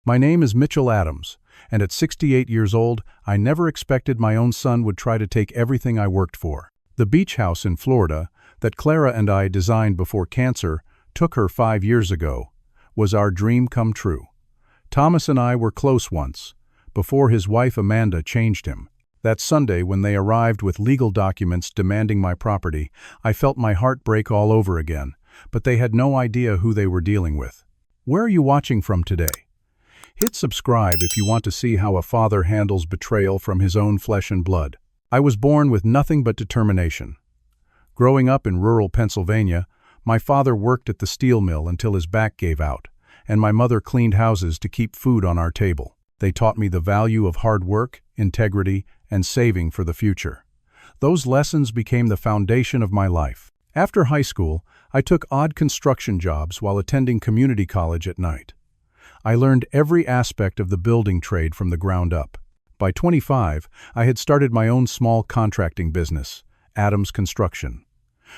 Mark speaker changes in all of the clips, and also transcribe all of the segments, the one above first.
Speaker 1: My name is Mitchell Adams, and at 68 years old, I never expected my own son would try to take everything I worked for. The beach house in Florida that Clara and I designed before cancer took her 5 years ago was our dream come true. Thomas and I were close once, before his wife Amanda changed him. That Sunday, when they arrived with legal documents demanding my property, I felt my heart break all over again, but they had no idea who they were dealing with. Where are you watching from today? Hit subscribe if you want to see how a father handles betrayal from his own flesh and blood. I was born with nothing but determination. Growing up in rural Pennsylvania, my father worked at the steel mill until his back gave out, and my mother cleaned houses to keep food on our table. They taught me the value of hard work, integrity, and saving for the future. Those lessons became the foundation of my life. After high school, I took odd construction jobs while attending community college at night. I learned every aspect of the building trade from the ground up. By 25, I had started my own small contracting business, Adams Construction.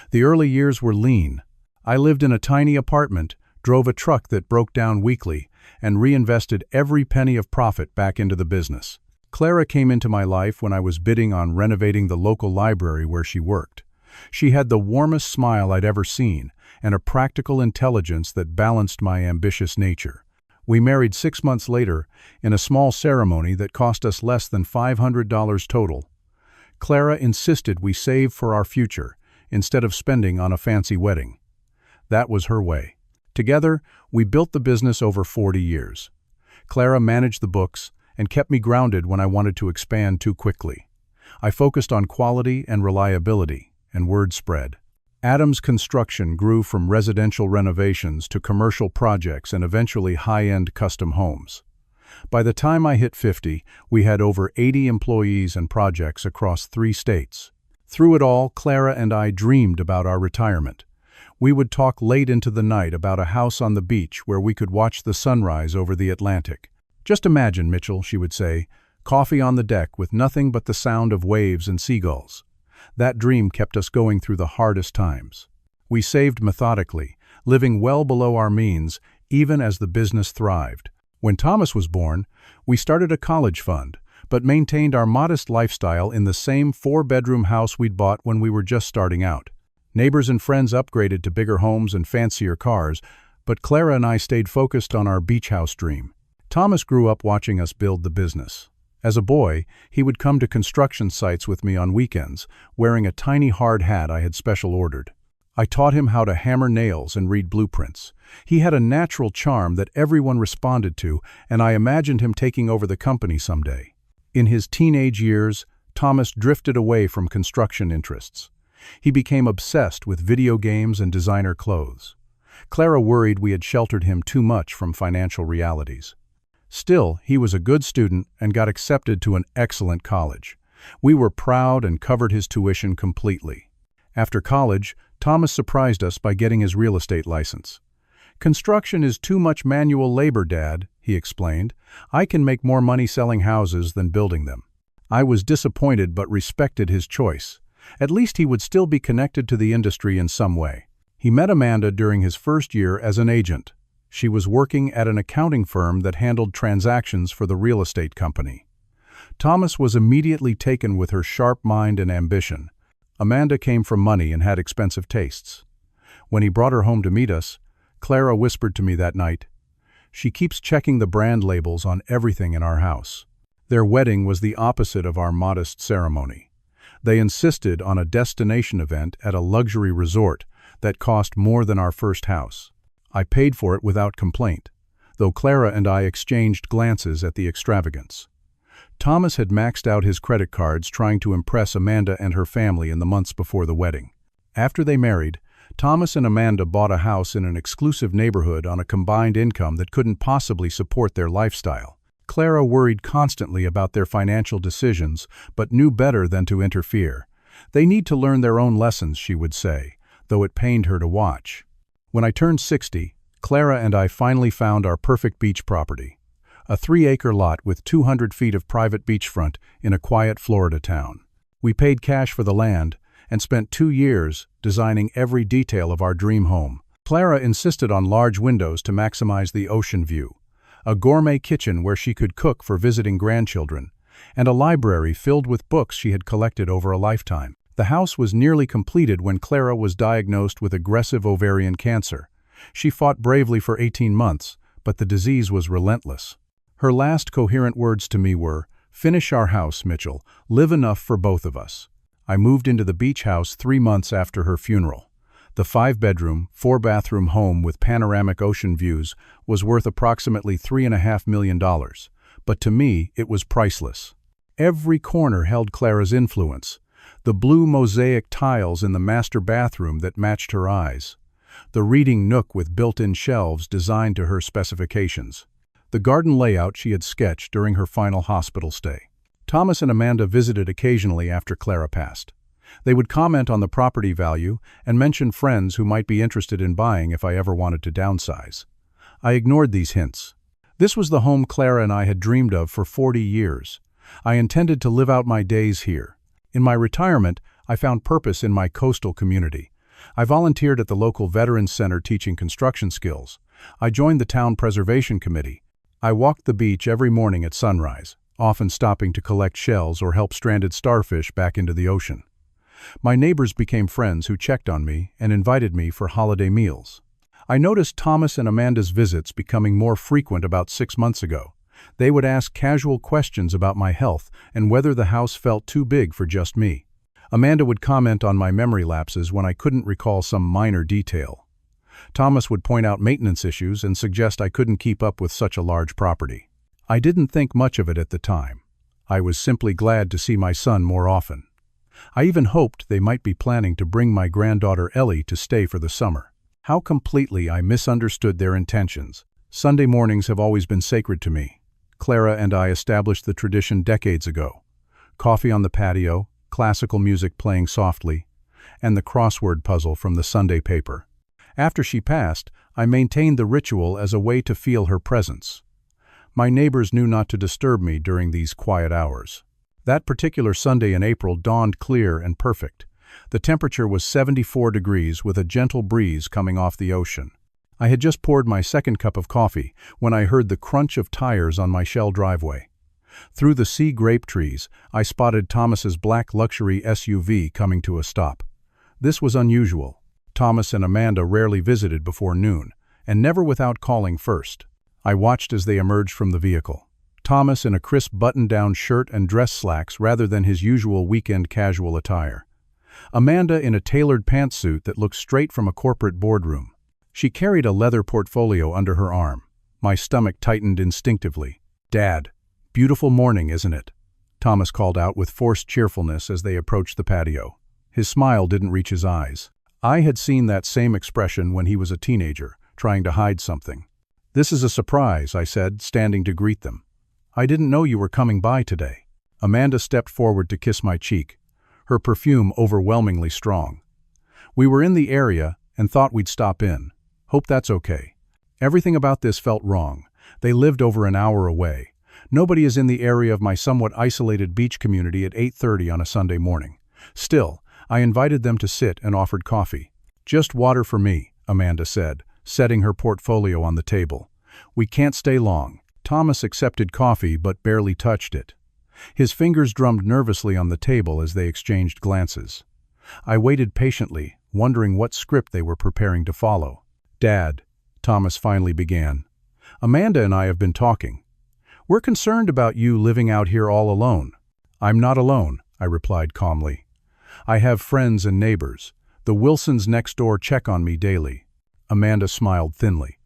Speaker 1: The early years were lean. I lived in a tiny apartment, drove a truck that broke down weekly, and reinvested every penny of profit back into the business. Clara came into my life when I was bidding on renovating the local library where she worked. She had the warmest smile I'd ever seen, and a practical intelligence that balanced my ambitious nature. We married 6 months later in a small ceremony that cost us less than $500 total. Clara insisted we save for our future instead of spending on a fancy wedding. That was her way. Together, we built the business over 40 years. Clara managed the books and kept me grounded when I wanted to expand too quickly. I focused on quality and reliability, and word spread. Adams Construction grew from residential renovations to commercial projects and eventually high-end custom homes. By the time I hit 50, we had over 80 employees and projects across 3 states. Through it all, Clara and I dreamed about our retirement. We would talk late into the night about a house on the beach where we could watch the sunrise over the Atlantic. "Just imagine, Mitchell," she would say, "coffee on the deck with nothing but the sound of waves and seagulls." That dream kept us going through the hardest times. We saved methodically, living well below our means, even as the business thrived. When Thomas was born, we started a college fund, but maintained our modest lifestyle in the same 4-bedroom house we'd bought when we were just starting out. Neighbors and friends upgraded to bigger homes and fancier cars, but Clara and I stayed focused on our beach house dream. Thomas grew up watching us build the business. As a boy, he would come to construction sites with me on weekends, wearing a tiny hard hat I had special ordered. I taught him how to hammer nails and read blueprints. He had a natural charm that everyone responded to, and I imagined him taking over the company someday. In his teenage years, Thomas drifted away from construction interests. He became obsessed with video games and designer clothes. Clara worried we had sheltered him too much from financial realities. Still, he was a good student and got accepted to an excellent college. We were proud and covered his tuition completely. After college, Thomas surprised us by getting his real estate license. "Construction is too much manual labor, Dad," he explained. "I can make more money selling houses than building them." I was disappointed but respected his choice. At least he would still be connected to the industry in some way. He met Amanda during his first year as an agent. She was working at an accounting firm that handled transactions for the real estate company. Thomas was immediately taken with her sharp mind and ambition. Amanda came from money and had expensive tastes. When he brought her home to meet us, Clara whispered to me that night, "She keeps checking the brand labels on everything in our house." Their wedding was the opposite of our modest ceremony. They insisted on a destination event at a luxury resort that cost more than our first house. I paid for it without complaint, though Clara and I exchanged glances at the extravagance. Thomas had maxed out his credit cards trying to impress Amanda and her family in the months before the wedding. After they married, Thomas and Amanda bought a house in an exclusive neighborhood on a combined income that couldn't possibly support their lifestyle. Clara worried constantly about their financial decisions, but knew better than to interfere. "They need to learn their own lessons," she would say, though it pained her to watch. When I turned 60, Clara and I finally found our perfect beach property, a 3-acre lot with 200 feet of private beachfront in a quiet Florida town. We paid cash for the land and spent 2 years designing every detail of our dream home. Clara insisted on large windows to maximize the ocean view. a gourmet kitchen where she could cook for visiting grandchildren, and a library filled with books she had collected over a lifetime. The house was nearly completed when Clara was diagnosed with aggressive ovarian cancer. She fought bravely for 18 months, but the disease was relentless. Her last coherent words to me were, "Finish our house, Mitchell. Live enough for both of us." I moved into the beach house 3 months after her funeral. The 5-bedroom, 4-bathroom home with panoramic ocean views was worth approximately $3.5 million, but to me it was priceless. Every corner held Clara's influence. The blue mosaic tiles in the master bathroom that matched her eyes. The reading nook with built-in shelves designed to her specifications. The garden layout she had sketched during her final hospital stay. Thomas and Amanda visited occasionally after Clara passed. They would comment on the property value and mention friends who might be interested in buying if I ever wanted to downsize. I ignored these hints. This was the home Clara and I had dreamed of for 40 years. I intended to live out my days here. In my retirement, I found purpose in my coastal community. I volunteered at the local Veterans Center teaching construction skills. I joined the town preservation committee. I walked the beach every morning at sunrise, often stopping to collect shells or help stranded starfish back into the ocean. My neighbors became friends who checked on me and invited me for holiday meals. I noticed Thomas and Amanda's visits becoming more frequent about 6 months ago. They would ask casual questions about my health and whether the house felt too big for just me. Amanda would comment on my memory lapses when I couldn't recall some minor detail. Thomas would point out maintenance issues and suggest I couldn't keep up with such a large property. I didn't think much of it at the time. I was simply glad to see my son more often. I even hoped they might be planning to bring my granddaughter Ellie to stay for the summer. How completely I misunderstood their intentions. Sunday mornings have always been sacred to me. Clara and I established the tradition decades ago. Coffee on the patio, classical music playing softly, and the crossword puzzle from the Sunday paper. After she passed, I maintained the ritual as a way to feel her presence. My neighbors knew not to disturb me during these quiet hours. That particular Sunday in April dawned clear and perfect. The temperature was 74 degrees with a gentle breeze coming off the ocean. I had just poured my second cup of coffee when I heard the crunch of tires on my shell driveway. Through the sea grape trees, I spotted Thomas's black luxury SUV coming to a stop. This was unusual. Thomas and Amanda rarely visited before noon, and never without calling first. I watched as they emerged from the vehicle. Thomas in a crisp button-down shirt and dress slacks rather than his usual weekend casual attire. Amanda in a tailored pantsuit that looked straight from a corporate boardroom. She carried a leather portfolio under her arm. My stomach tightened instinctively. "Dad, beautiful morning, isn't it?" Thomas called out with forced cheerfulness as they approached the patio. His smile didn't reach his eyes. I had seen that same expression when he was a teenager, trying to hide something. "This is a surprise," I said, standing to greet them. "I didn't know you were coming by today." Amanda stepped forward to kiss my cheek, her perfume overwhelmingly strong. "We were in the area and thought we'd stop in. Hope that's okay." Everything about this felt wrong. They lived over an hour away. Nobody is in the area of my somewhat isolated beach community at 8:30 on a Sunday morning. Still, I invited them to sit and offered coffee. "Just water for me," Amanda said, setting her portfolio on the table. "We can't stay long." Thomas accepted coffee but barely touched it. His fingers drummed nervously on the table as they exchanged glances. I waited patiently, wondering what script they were preparing to follow. "Dad," Thomas finally began, "Amanda and I have been talking. We're concerned about you living out here all alone." "I'm not alone," I replied calmly. "I have friends and neighbors. The Wilsons next door check on me daily." Amanda smiled thinly.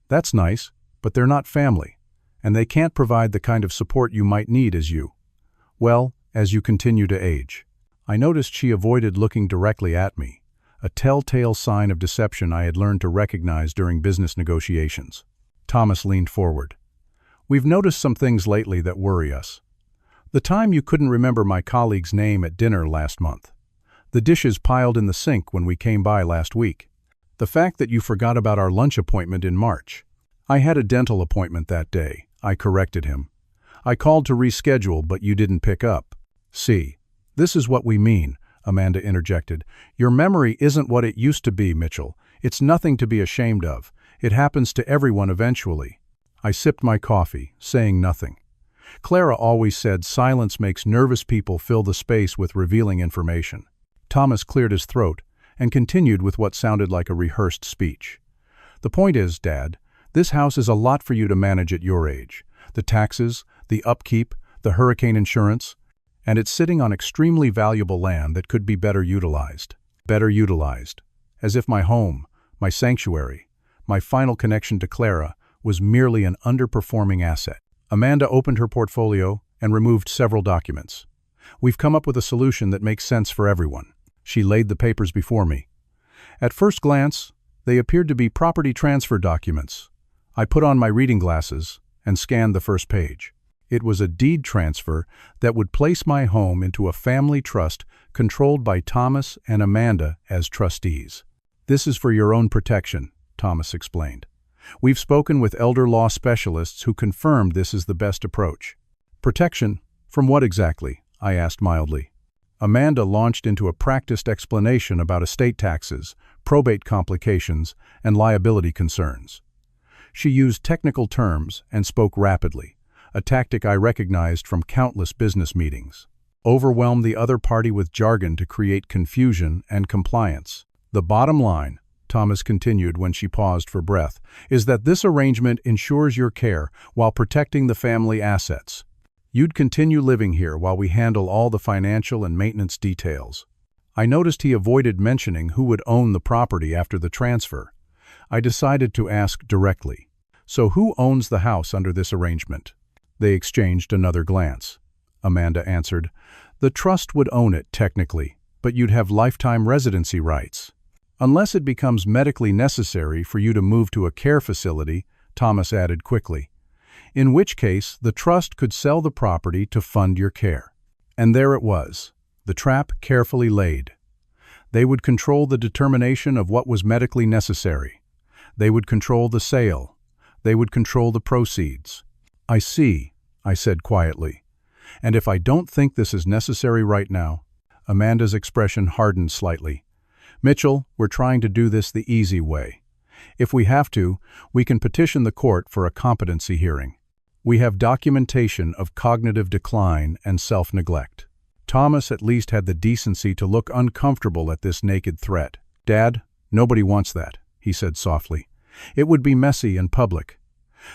Speaker 1: "That's nice, but they're not family, and they can't provide the kind of support you might need as you continue to age." I noticed she avoided looking directly at me, a telltale sign of deception I had learned to recognize during business negotiations. Thomas leaned forward. "We've noticed some things lately that worry us. The time you couldn't remember my colleague's name at dinner last month. The dishes piled in the sink when we came by last week. The fact that you forgot about our lunch appointment in March. I had a dental appointment that day," I corrected him. "I called to reschedule, but you didn't pick up." "See, this is what we mean," Amanda interjected. "Your memory isn't what it used to be, Mitchell. It's nothing to be ashamed of. It happens to everyone eventually." I sipped my coffee, saying nothing. Clara always said silence makes nervous people fill the space with revealing information. Thomas cleared his throat and continued with what sounded like a rehearsed speech. The point is, Dad, this house is a lot for you to manage at your age. The taxes, the upkeep, the hurricane insurance, and it's sitting on extremely valuable land that could be better utilized. Better utilized. As if my home, my sanctuary, my final connection to Clara was merely an underperforming asset. Amanda opened her portfolio and removed several documents. We've come up with a solution that makes sense for everyone. She laid the papers before me. At first glance, they appeared to be property transfer documents. I put on my reading glasses and scanned the first page. It was a deed transfer that would place my home into a family trust controlled by Thomas and Amanda as trustees. This is for your own protection, Thomas explained. We've spoken with elder law specialists who confirmed this is the best approach. Protection? From what exactly? I asked mildly. Amanda launched into a practiced explanation about estate taxes, probate complications, and liability concerns. She used technical terms and spoke rapidly, a tactic I recognized from countless business meetings. Overwhelm the other party with jargon to create confusion and compliance. The bottom line, Thomas continued when she paused for breath, is that this arrangement ensures your care while protecting the family assets. You'd continue living here while we handle all the financial and maintenance details. I noticed he avoided mentioning who would own the property after the transfer. I decided to ask directly, so who owns the house under this arrangement? They exchanged another glance. Amanda answered, the trust would own it technically, but you'd have lifetime residency rights. Unless it becomes medically necessary for you to move to a care facility, Thomas added quickly, in which case the trust could sell the property to fund your care. And there it was, the trap carefully laid. They would control the determination of what was medically necessary. They would control the sale. They would control the proceeds. I see, I said quietly. And if I don't think this is necessary right now, Amanda's expression hardened slightly. Mitchell, we're trying to do this the easy way. If we have to, we can petition the court for a competency hearing. We have documentation of cognitive decline and self-neglect. Thomas at least had the decency to look uncomfortable at this naked threat. Dad, nobody wants that, he said softly. It would be messy and public.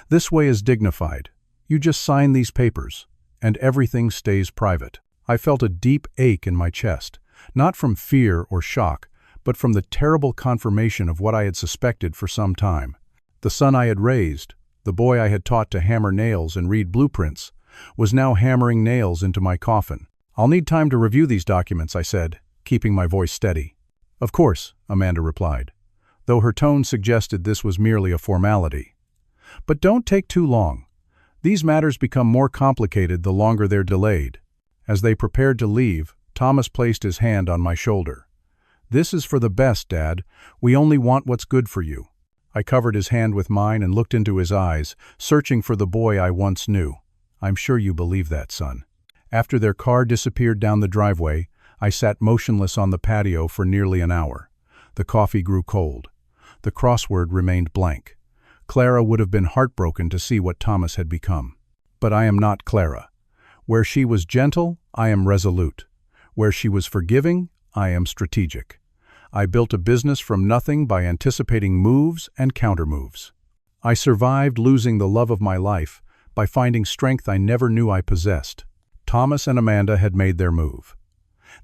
Speaker 1: This way is dignified. You just sign these papers, and everything stays private. I felt a deep ache in my chest, not from fear or shock, but from the terrible confirmation of what I had suspected for some time. The son I had raised, the boy I had taught to hammer nails and read blueprints, was now hammering nails into my coffin. I'll need time to review these documents, I said, keeping my voice steady. Of course, Amanda replied, though her tone suggested this was merely a formality. But don't take too long. These matters become more complicated the longer they're delayed. As they prepared to leave, Thomas placed his hand on my shoulder. This is for the best, Dad. We only want what's good for you. I covered his hand with mine and looked into his eyes, searching for the boy I once knew. I'm sure you believe that, son. After their car disappeared down the driveway, I sat motionless on the patio for nearly an hour. The coffee grew cold. The crossword remained blank. Clara would have been heartbroken to see what Thomas had become. But I am not Clara. Where she was gentle, I am resolute. Where she was forgiving, I am strategic. I built a business from nothing by anticipating moves and countermoves. I survived losing the love of my life by finding strength I never knew I possessed. Thomas and Amanda had made their move.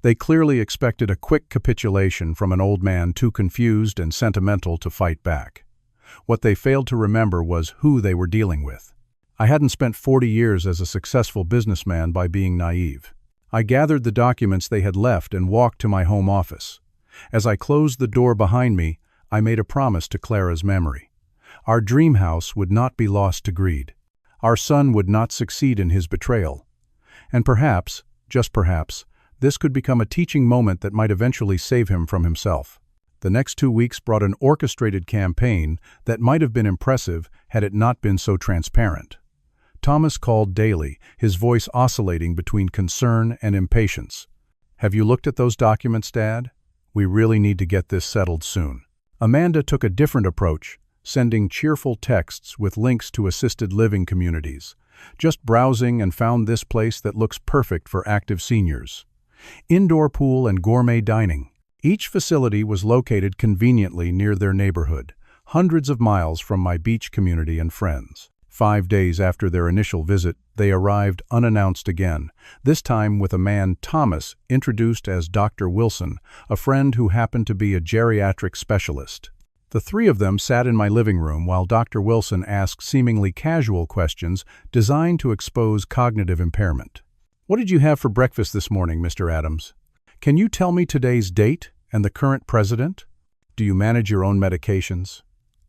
Speaker 1: They clearly expected a quick capitulation from an old man too confused and sentimental to fight back. What they failed to remember was who they were dealing with. I hadn't spent 40 years as a successful businessman by being naive. I gathered the documents they had left and walked to my home office. As I closed the door behind me, I made a promise to Clara's memory. Our dream house would not be lost to greed. Our son would not succeed in his betrayal. And perhaps, just perhaps, this could become a teaching moment that might eventually save him from himself. The next 2 weeks brought an orchestrated campaign that might have been impressive had it not been so transparent. Thomas called daily, his voice oscillating between concern and impatience. Have you looked at those documents, Dad? We really need to get this settled soon. Amanda took a different approach, sending cheerful texts with links to assisted living communities. Just browsing and found this place that looks perfect for active seniors. Indoor pool and gourmet dining. Each facility was located conveniently near their neighborhood, hundreds of miles from my beach community and friends. 5 days after their initial visit, they arrived unannounced again, this time with a man, Thomas, introduced as Dr. Wilson, a friend who happened to be a geriatric specialist. The three of them sat in my living room while Dr. Wilson asked seemingly casual questions designed to expose cognitive impairment. "What did you have for breakfast this morning, Mr. Adams? Can you tell me today's date and the current president? Do you manage your own medications?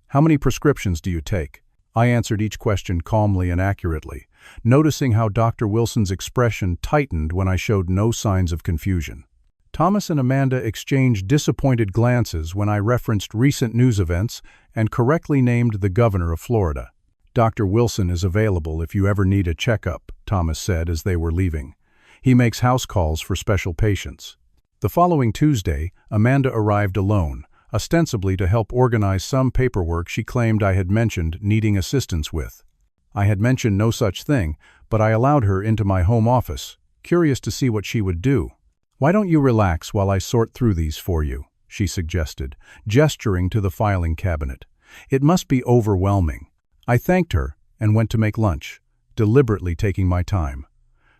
Speaker 1: How many prescriptions do you take?" I answered each question calmly and accurately, noticing how Dr. Wilson's expression tightened when I showed no signs of confusion. Thomas and Amanda exchanged disappointed glances when I referenced recent news events and correctly named the governor of Florida. "Dr. Wilson is available if you ever need a checkup," Thomas said as they were leaving. "He makes house calls for special patients." The following Tuesday, Amanda arrived alone, ostensibly to help organize some paperwork she claimed I had mentioned needing assistance with. I had mentioned no such thing, but I allowed her into my home office, curious to see what she would do. "Why don't you relax while I sort through these for you?" she suggested, gesturing to the filing cabinet. "It must be overwhelming." I thanked her and went to make lunch, deliberately taking my time.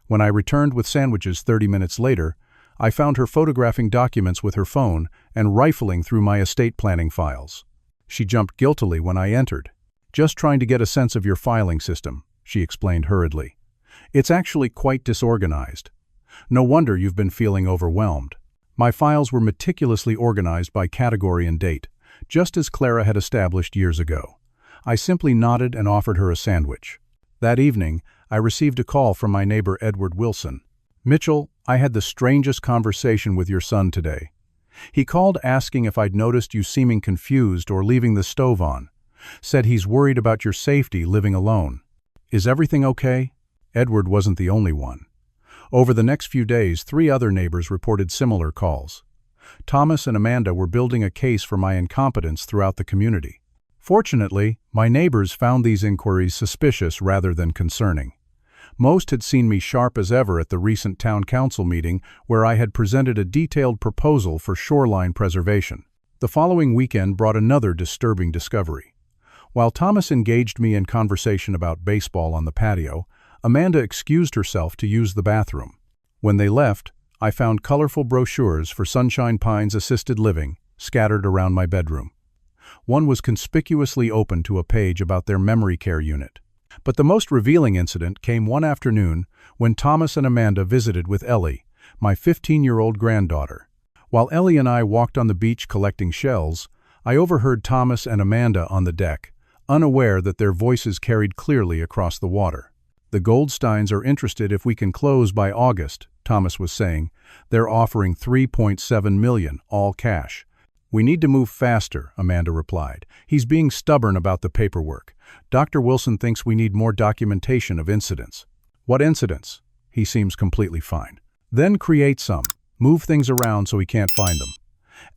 Speaker 1: When I returned with sandwiches 30 minutes later, I found her photographing documents with her phone and rifling through my estate planning files. She jumped guiltily when I entered. "Just trying to get a sense of your filing system," she explained hurriedly. "It's actually quite disorganized. No wonder you've been feeling overwhelmed." My files were meticulously organized by category and date, just as Clara had established years ago. I simply nodded and offered her a sandwich. That evening, I received a call from my neighbor Edward Wilson. "Mitchell, I had the strangest conversation with your son today. He called asking if I'd noticed you seeming confused or leaving the stove on. Said he's worried about your safety living alone. Is everything okay?" Edward wasn't the only one. Over the next few days, 3 other neighbors reported similar calls. Thomas and Amanda were building a case for my incompetence throughout the community. Fortunately, my neighbors found these inquiries suspicious rather than concerning. Most had seen me sharp as ever at the recent town council meeting where I had presented a detailed proposal for shoreline preservation. The following weekend brought another disturbing discovery. While Thomas engaged me in conversation about baseball on the patio, Amanda excused herself to use the bathroom. When they left, I found colorful brochures for Sunshine Pines Assisted Living scattered around my bedroom. One was conspicuously open to a page about their memory care unit. But the most revealing incident came one afternoon when Thomas and Amanda visited with Ellie, my 15-year-old granddaughter. While Ellie and I walked on the beach collecting shells, I overheard Thomas and Amanda on the deck, unaware that their voices carried clearly across the water. "The Goldsteins are interested if we can close by August," Thomas was saying. "They're offering $3.7 million, all cash." "We need to move faster," Amanda replied. "He's being stubborn about the paperwork. Dr. Wilson thinks we need more documentation of incidents." "What incidents?" "He seems completely fine." "Then create some. Move things around so he can't find them.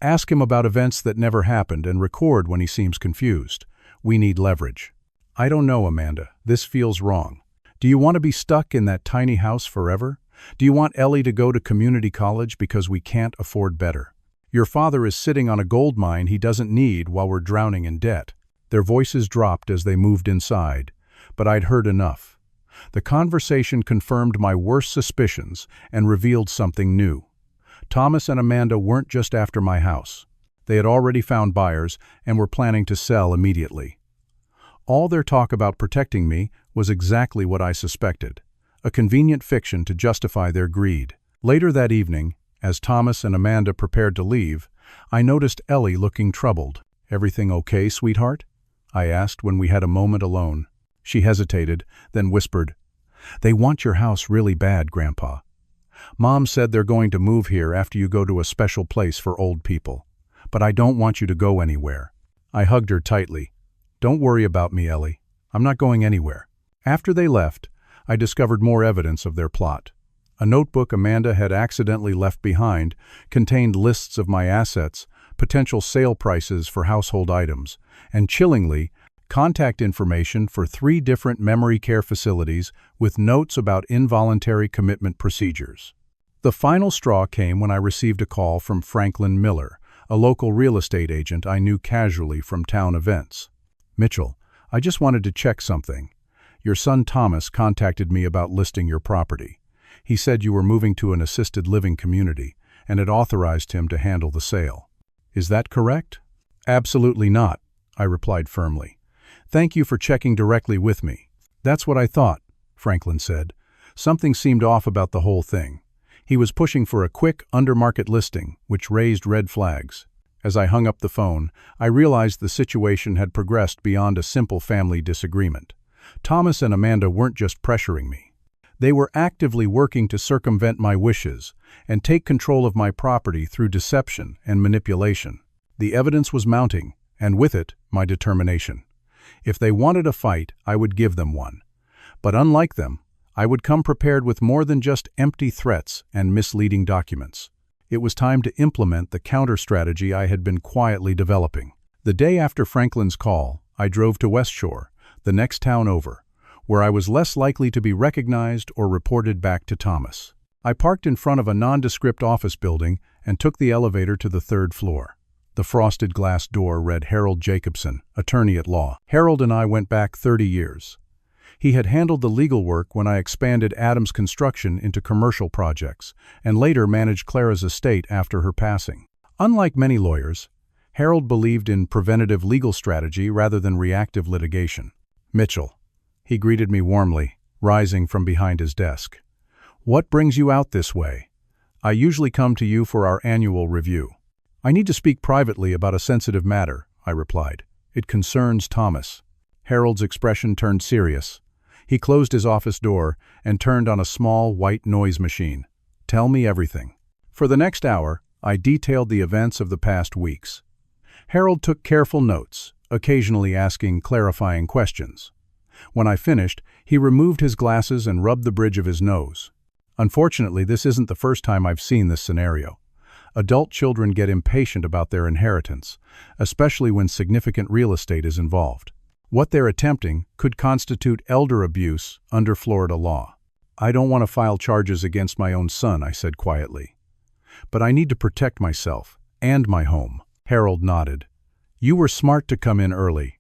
Speaker 1: Ask him about events that never happened and record when he seems confused. We need leverage." "I don't know, Amanda. This feels wrong. Do you want to be stuck in that tiny house forever? Do you want Ellie to go to community college because we can't afford better? Your father is sitting on a gold mine he doesn't need while we're drowning in debt." Their voices dropped as they moved inside, but I'd heard enough. The conversation confirmed my worst suspicions and revealed something new. Thomas and Amanda weren't just after my house. They had already found buyers and were planning to sell immediately. All their talk about protecting me was exactly what I suspected, a convenient fiction to justify their greed. Later that evening, as Thomas and Amanda prepared to leave, I noticed Ellie looking troubled. "Everything okay, sweetheart?" I asked when we had a moment alone. She hesitated, then whispered, "They want your house really bad, Grandpa. Mom said they're going to move here after you go to a special place for old people. But I don't want you to go anywhere." I hugged her tightly. "Don't worry about me, Ellie. I'm not going anywhere." After they left, I discovered more evidence of their plot. A notebook Amanda had accidentally left behind contained lists of my assets, potential sale prices for household items, and chillingly, contact information for 3 different memory care facilities with notes about involuntary commitment procedures. The final straw came when I received a call from Franklin Miller, a local real estate agent I knew casually from town events. "Mitchell, I just wanted to check something. Your son Thomas contacted me about listing your property. He said you were moving to an assisted living community and had authorized him to handle the sale. Is that correct?" "Absolutely not," I replied firmly. "Thank you for checking directly with me." "That's what I thought," Franklin said. Something seemed off about the whole thing. He was pushing for a quick, under-market listing, which raised red flags. As I hung up the phone, I realized the situation had progressed beyond a simple family disagreement. Thomas and Amanda weren't just pressuring me. They were actively working to circumvent my wishes and take control of my property through deception and manipulation. The evidence was mounting, and with it, my determination. If they wanted a fight, I would give them one. But unlike them, I would come prepared with more than just empty threats and misleading documents. It was time to implement the counter-strategy I had been quietly developing. The day after Franklin's call, I drove to West Shore, the next town over, where I was less likely to be recognized or reported back to Thomas. I parked in front of a nondescript office building and took the elevator to the 3rd floor. The frosted glass door read Harold Jacobson, attorney at law. Harold and I went back 30 years. He had handled the legal work when I expanded Adams Construction into commercial projects, and later managed Clara's estate after her passing. Unlike many lawyers, Harold believed in preventative legal strategy rather than reactive litigation. "Mitchell," he greeted me warmly, rising from behind his desk. "What brings you out this way? I usually come to you for our annual review." "I need to speak privately about a sensitive matter," I replied. "It concerns Thomas." Harold's expression turned serious. He closed his office door and turned on a small white noise machine. "Tell me everything." For the next hour, I detailed the events of the past weeks. Harold took careful notes, occasionally asking clarifying questions. When I finished, he removed his glasses and rubbed the bridge of his nose. Unfortunately, this isn't the first time I've seen this scenario. Adult children get impatient about their inheritance, especially when significant real estate is involved. What they're attempting could constitute elder abuse under Florida law. "I don't want to file charges against my own son," I said quietly. "But I need to protect myself and my home." Harold nodded. "You were smart to come in early.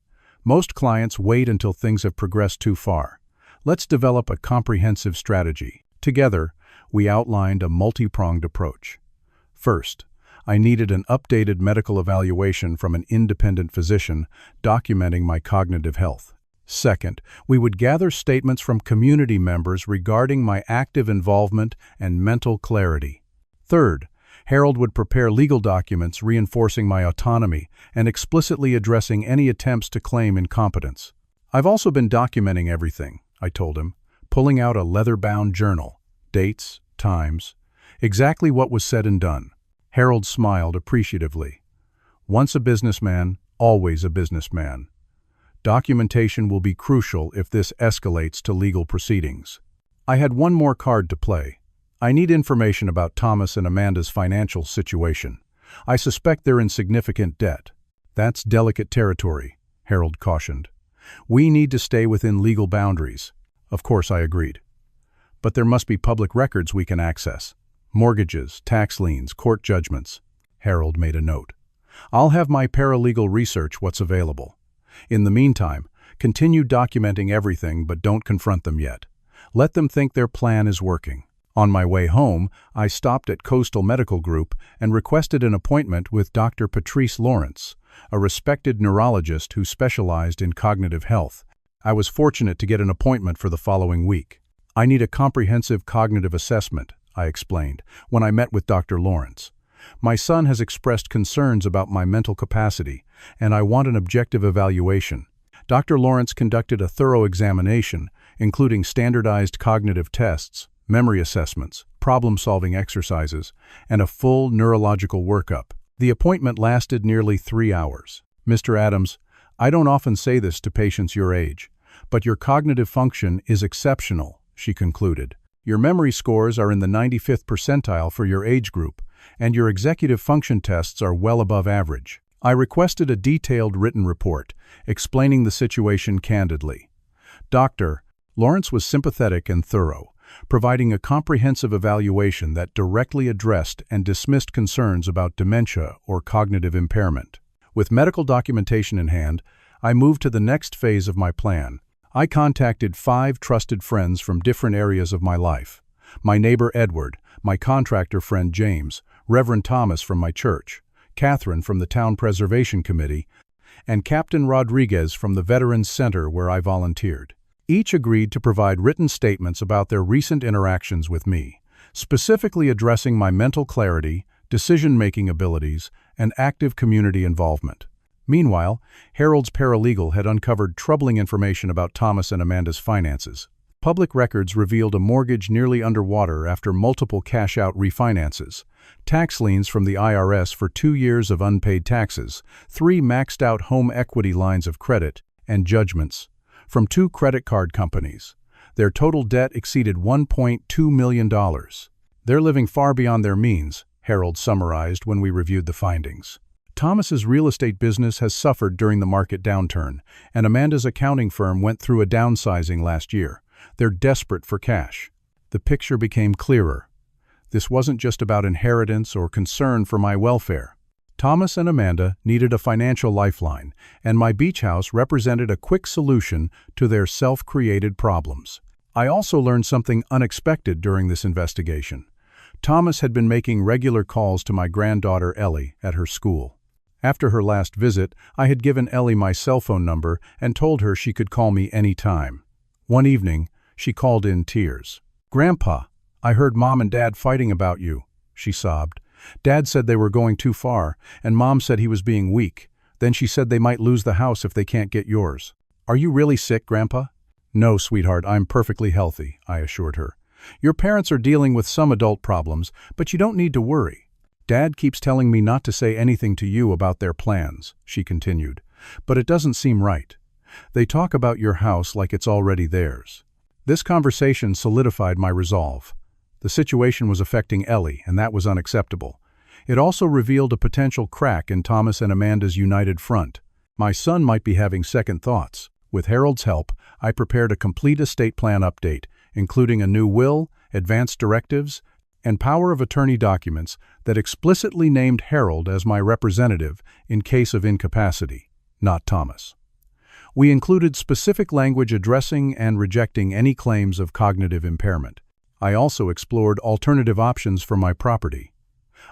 Speaker 1: Most clients wait until things have progressed too far. Let's develop a comprehensive strategy." Together, we outlined a multi-pronged approach. First, I needed an updated medical evaluation from an independent physician documenting my cognitive health. Second, we would gather statements from community members regarding my active involvement and mental clarity. Third, Harold would prepare legal documents reinforcing my autonomy and explicitly addressing any attempts to claim incompetence. "I've also been documenting everything," I told him, pulling out a leather-bound journal, dates, times, exactly what was said and done. Harold smiled appreciatively. "Once a businessman, always a businessman. Documentation will be crucial if this escalates to legal proceedings." I had one more card to play. "I need information about Thomas and Amanda's financial situation. I suspect they're in significant debt." "That's delicate territory," Harold cautioned. "We need to stay within legal boundaries." Of course, I agreed. "But there must be public records we can access. Mortgages, tax liens, court judgments." Harold made a note. "I'll have my paralegal research what's available. In the meantime, continue documenting everything but don't confront them yet. Let them think their plan is working." On my way home, I stopped at Coastal Medical Group and requested an appointment with Dr. Patrice Lawrence, a respected neurologist who specialized in cognitive health. I was fortunate to get an appointment for the following week. "I need a comprehensive cognitive assessment," I explained, when I met with Dr. Lawrence. "My son has expressed concerns about my mental capacity, and I want an objective evaluation." Dr. Lawrence conducted a thorough examination, including standardized cognitive tests, memory assessments, problem-solving exercises, and a full neurological workup. The appointment lasted nearly 3 hours. "Mr. Adams, I don't often say this to patients your age, but your cognitive function is exceptional," she concluded. "Your memory scores are in the 95th percentile for your age group, and your executive function tests are well above average. I requested a detailed written report, explaining the situation candidly. Dr. Lawrence was sympathetic and thorough, providing a comprehensive evaluation that directly addressed and dismissed concerns about dementia or cognitive impairment. With medical documentation in hand, I moved to the next phase of my plan. I contacted 5 trusted friends from different areas of my life. My neighbor Edward, my contractor friend James, Reverend Thomas from my church, Catherine from the Town Preservation Committee, and Captain Rodriguez from the Veterans Center where I volunteered. Each agreed to provide written statements about their recent interactions with me, specifically addressing my mental clarity, decision-making abilities, and active community involvement. Meanwhile, Harold's paralegal had uncovered troubling information about Thomas and Amanda's finances. Public records revealed a mortgage nearly underwater after multiple cash-out refinances, tax liens from the IRS for 2 years of unpaid taxes, 3 maxed-out home equity lines of credit, and judgments from 2 credit card companies. Their total debt exceeded $1.2 million. They're living far beyond their means, Harold summarized when we reviewed the findings. Thomas's real estate business has suffered during the market downturn, and Amanda's accounting firm went through a downsizing last year. They're desperate for cash. The picture became clearer. This wasn't just about inheritance or concern for my welfare. Thomas and Amanda needed a financial lifeline, and my beach house represented a quick solution to their self-created problems. I also learned something unexpected during this investigation. Thomas had been making regular calls to my granddaughter Ellie at her school. After her last visit, I had given Ellie my cell phone number and told her she could call me any time. One evening, she called in tears. "Grandpa, I heard Mom and Dad fighting about you," she sobbed. "Dad said they were going too far, and Mom said he was being weak. Then she said they might lose the house if they can't get yours. Are you really sick, Grandpa?" "No, sweetheart, I'm perfectly healthy," I assured her. "Your parents are dealing with some adult problems, but you don't need to worry. Dad keeps telling me not to say anything to you about their plans," she continued. "But it doesn't seem right. They talk about your house like it's already theirs." This conversation solidified my resolve. The situation was affecting Ellie, and that was unacceptable. It also revealed a potential crack in Thomas and Amanda's united front. My son might be having second thoughts. With Harold's help, I prepared a complete estate plan update, including a new will, advanced directives, and power of attorney documents that explicitly named Harold as my representative in case of incapacity, not Thomas. We included specific language addressing and rejecting any claims of cognitive impairment. I also explored alternative options for my property.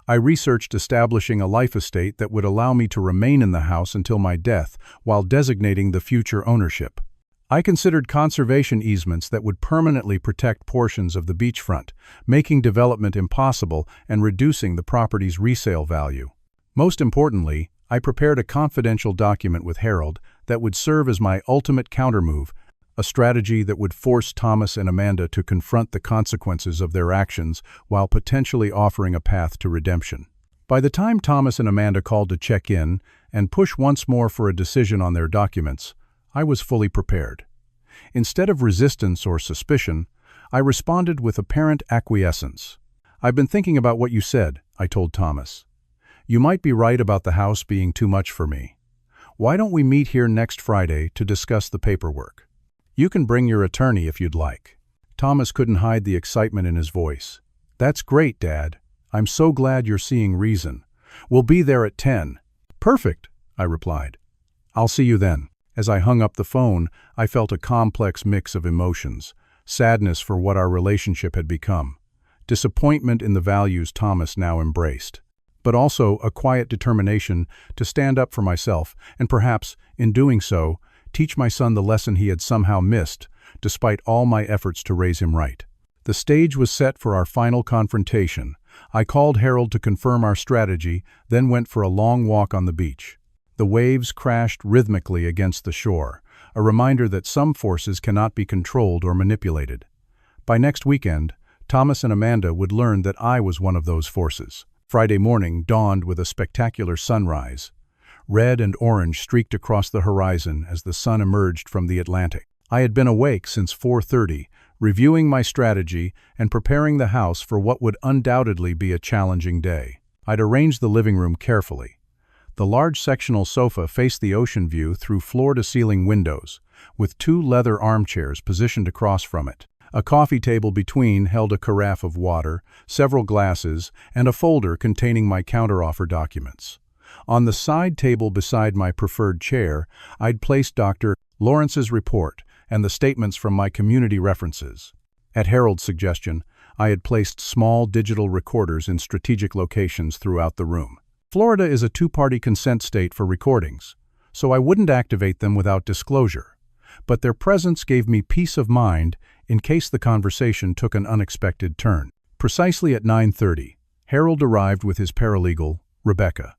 Speaker 1: I researched establishing a life estate that would allow me to remain in the house until my death while designating the future ownership. I considered conservation easements that would permanently protect portions of the beachfront, making development impossible and reducing the property's resale value. Most importantly, I prepared a confidential document with Harold that would serve as my ultimate countermove, a strategy that would force Thomas and Amanda to confront the consequences of their actions while potentially offering a path to redemption. By the time Thomas and Amanda called to check in and push once more for a decision on their documents, I was fully prepared. Instead of resistance or suspicion, I responded with apparent acquiescence. "I've been thinking about what you said," I told Thomas. "You might be right about the house being too much for me. Why don't we meet here next Friday to discuss the paperwork? You can bring your attorney if you'd like." Thomas couldn't hide the excitement in his voice. "That's great, Dad. I'm so glad you're seeing reason. We'll be there at 10. "Perfect," I replied. "I'll see you then." As I hung up the phone, I felt a complex mix of emotions: sadness for what our relationship had become, disappointment in the values Thomas now embraced, but also a quiet determination to stand up for myself and perhaps, in doing so, teach my son the lesson he had somehow missed, despite all my efforts to raise him right. The stage was set for our final confrontation. I called Harold to confirm our strategy, then went for a long walk on the beach. The waves crashed rhythmically against the shore, a reminder that some forces cannot be controlled or manipulated. By next weekend, Thomas and Amanda would learn that I was one of those forces. Friday morning dawned with a spectacular sunrise. Red and orange streaked across the horizon as the sun emerged from the Atlantic. I had been awake since 4:30, reviewing my strategy and preparing the house for what would undoubtedly be a challenging day. I'd arranged the living room carefully. The large sectional sofa faced the ocean view through floor-to-ceiling windows, with 2 leather armchairs positioned across from it. A coffee table between held a carafe of water, several glasses, and a folder containing my counteroffer documents. On the side table beside my preferred chair, I'd placed Dr. Lawrence's report and the statements from my community references. At Harold's suggestion, I had placed small digital recorders in strategic locations throughout the room. Florida is a 2-party consent state for recordings, so I wouldn't activate them without disclosure. But their presence gave me peace of mind in case the conversation took an unexpected turn. Precisely at 9:30, Harold arrived with his paralegal, Rebecca.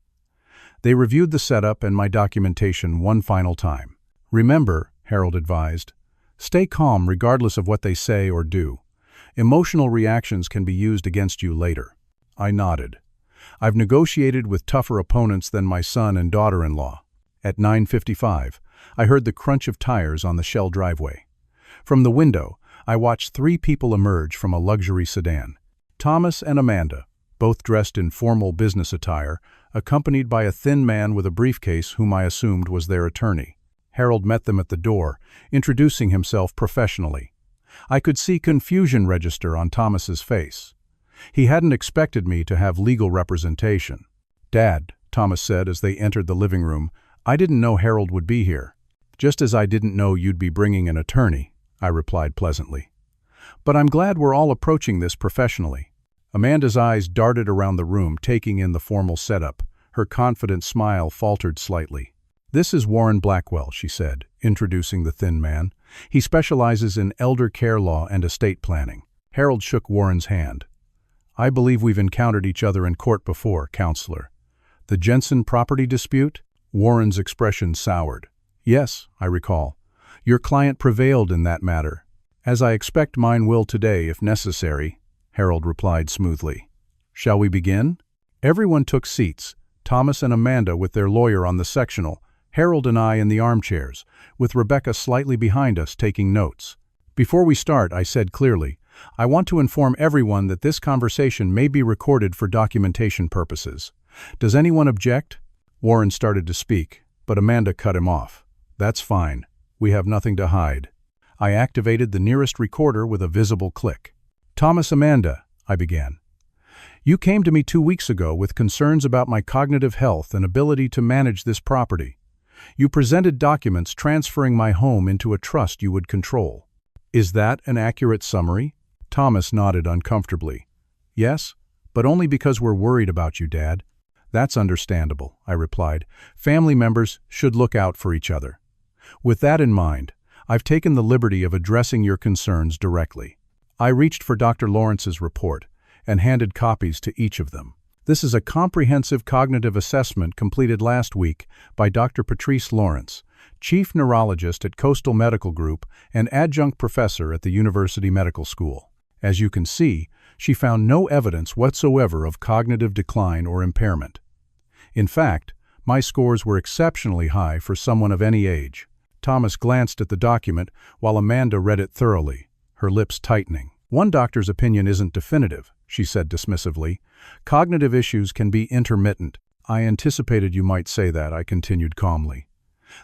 Speaker 1: They reviewed the setup and my documentation one final time. "Remember," Harold advised, "stay calm regardless of what they say or do. Emotional reactions can be used against you later." I nodded. I've negotiated with tougher opponents than my son and daughter-in-law. At 9:55, I heard the crunch of tires on the Shell driveway. From the window, I watched 3 people emerge from a luxury sedan. Thomas and Amanda, both dressed in formal business attire, accompanied by a thin man with a briefcase whom I assumed was their attorney. Harold met them at the door, introducing himself professionally. I could see confusion register on Thomas's face. He hadn't expected me to have legal representation. "Dad," Thomas said as they entered the living room, "I didn't know Harold would be here." "Just as I didn't know you'd be bringing an attorney," I replied pleasantly. "But I'm glad we're all approaching this professionally." Amanda's eyes darted around the room, taking in the formal setup. Her confident smile faltered slightly. "This is Warren Blackwell," she said, introducing the thin man. "He specializes in elder care law and estate planning." Harold shook Warren's hand. "I believe we've encountered each other in court before, Counselor." "The Jensen property dispute?" Warren's expression soured. "Yes, I recall. Your client prevailed in that matter, as I expect mine will today if necessary," Harold replied smoothly. "Shall we begin?" Everyone took seats, Thomas and Amanda with their lawyer on the sectional, Harold and I in the armchairs, with Rebecca slightly behind us taking notes. "Before we start," I said clearly, "I want to inform everyone that this conversation may be recorded for documentation purposes. Does anyone object?" Warren started to speak, but Amanda cut him off. "That's fine. We have nothing to hide." I activated the nearest recorder with a visible click. "Thomas, Amanda," I began. "You came to me 2 weeks ago with concerns about my cognitive health and ability to manage this property. You presented documents transferring my home into a trust you would control. Is that an accurate summary?" Thomas nodded uncomfortably. "Yes, but only because we're worried about you, Dad." "That's understandable," I replied. "Family members should look out for each other. With that in mind, I've taken the liberty of addressing your concerns directly." I reached for Dr. Lawrence's report and handed copies to each of them. "This is a comprehensive cognitive assessment completed last week by Dr. Patrice Lawrence, Chief Neurologist at Coastal Medical Group and Adjunct Professor at the University Medical School. As you can see, she found no evidence whatsoever of cognitive decline or impairment. In fact, my scores were exceptionally high for someone of any age." Thomas glanced at the document while Amanda read it thoroughly, her lips tightening. "One doctor's opinion isn't definitive," she said dismissively. "Cognitive issues can be intermittent." "I anticipated you might say that," I continued calmly.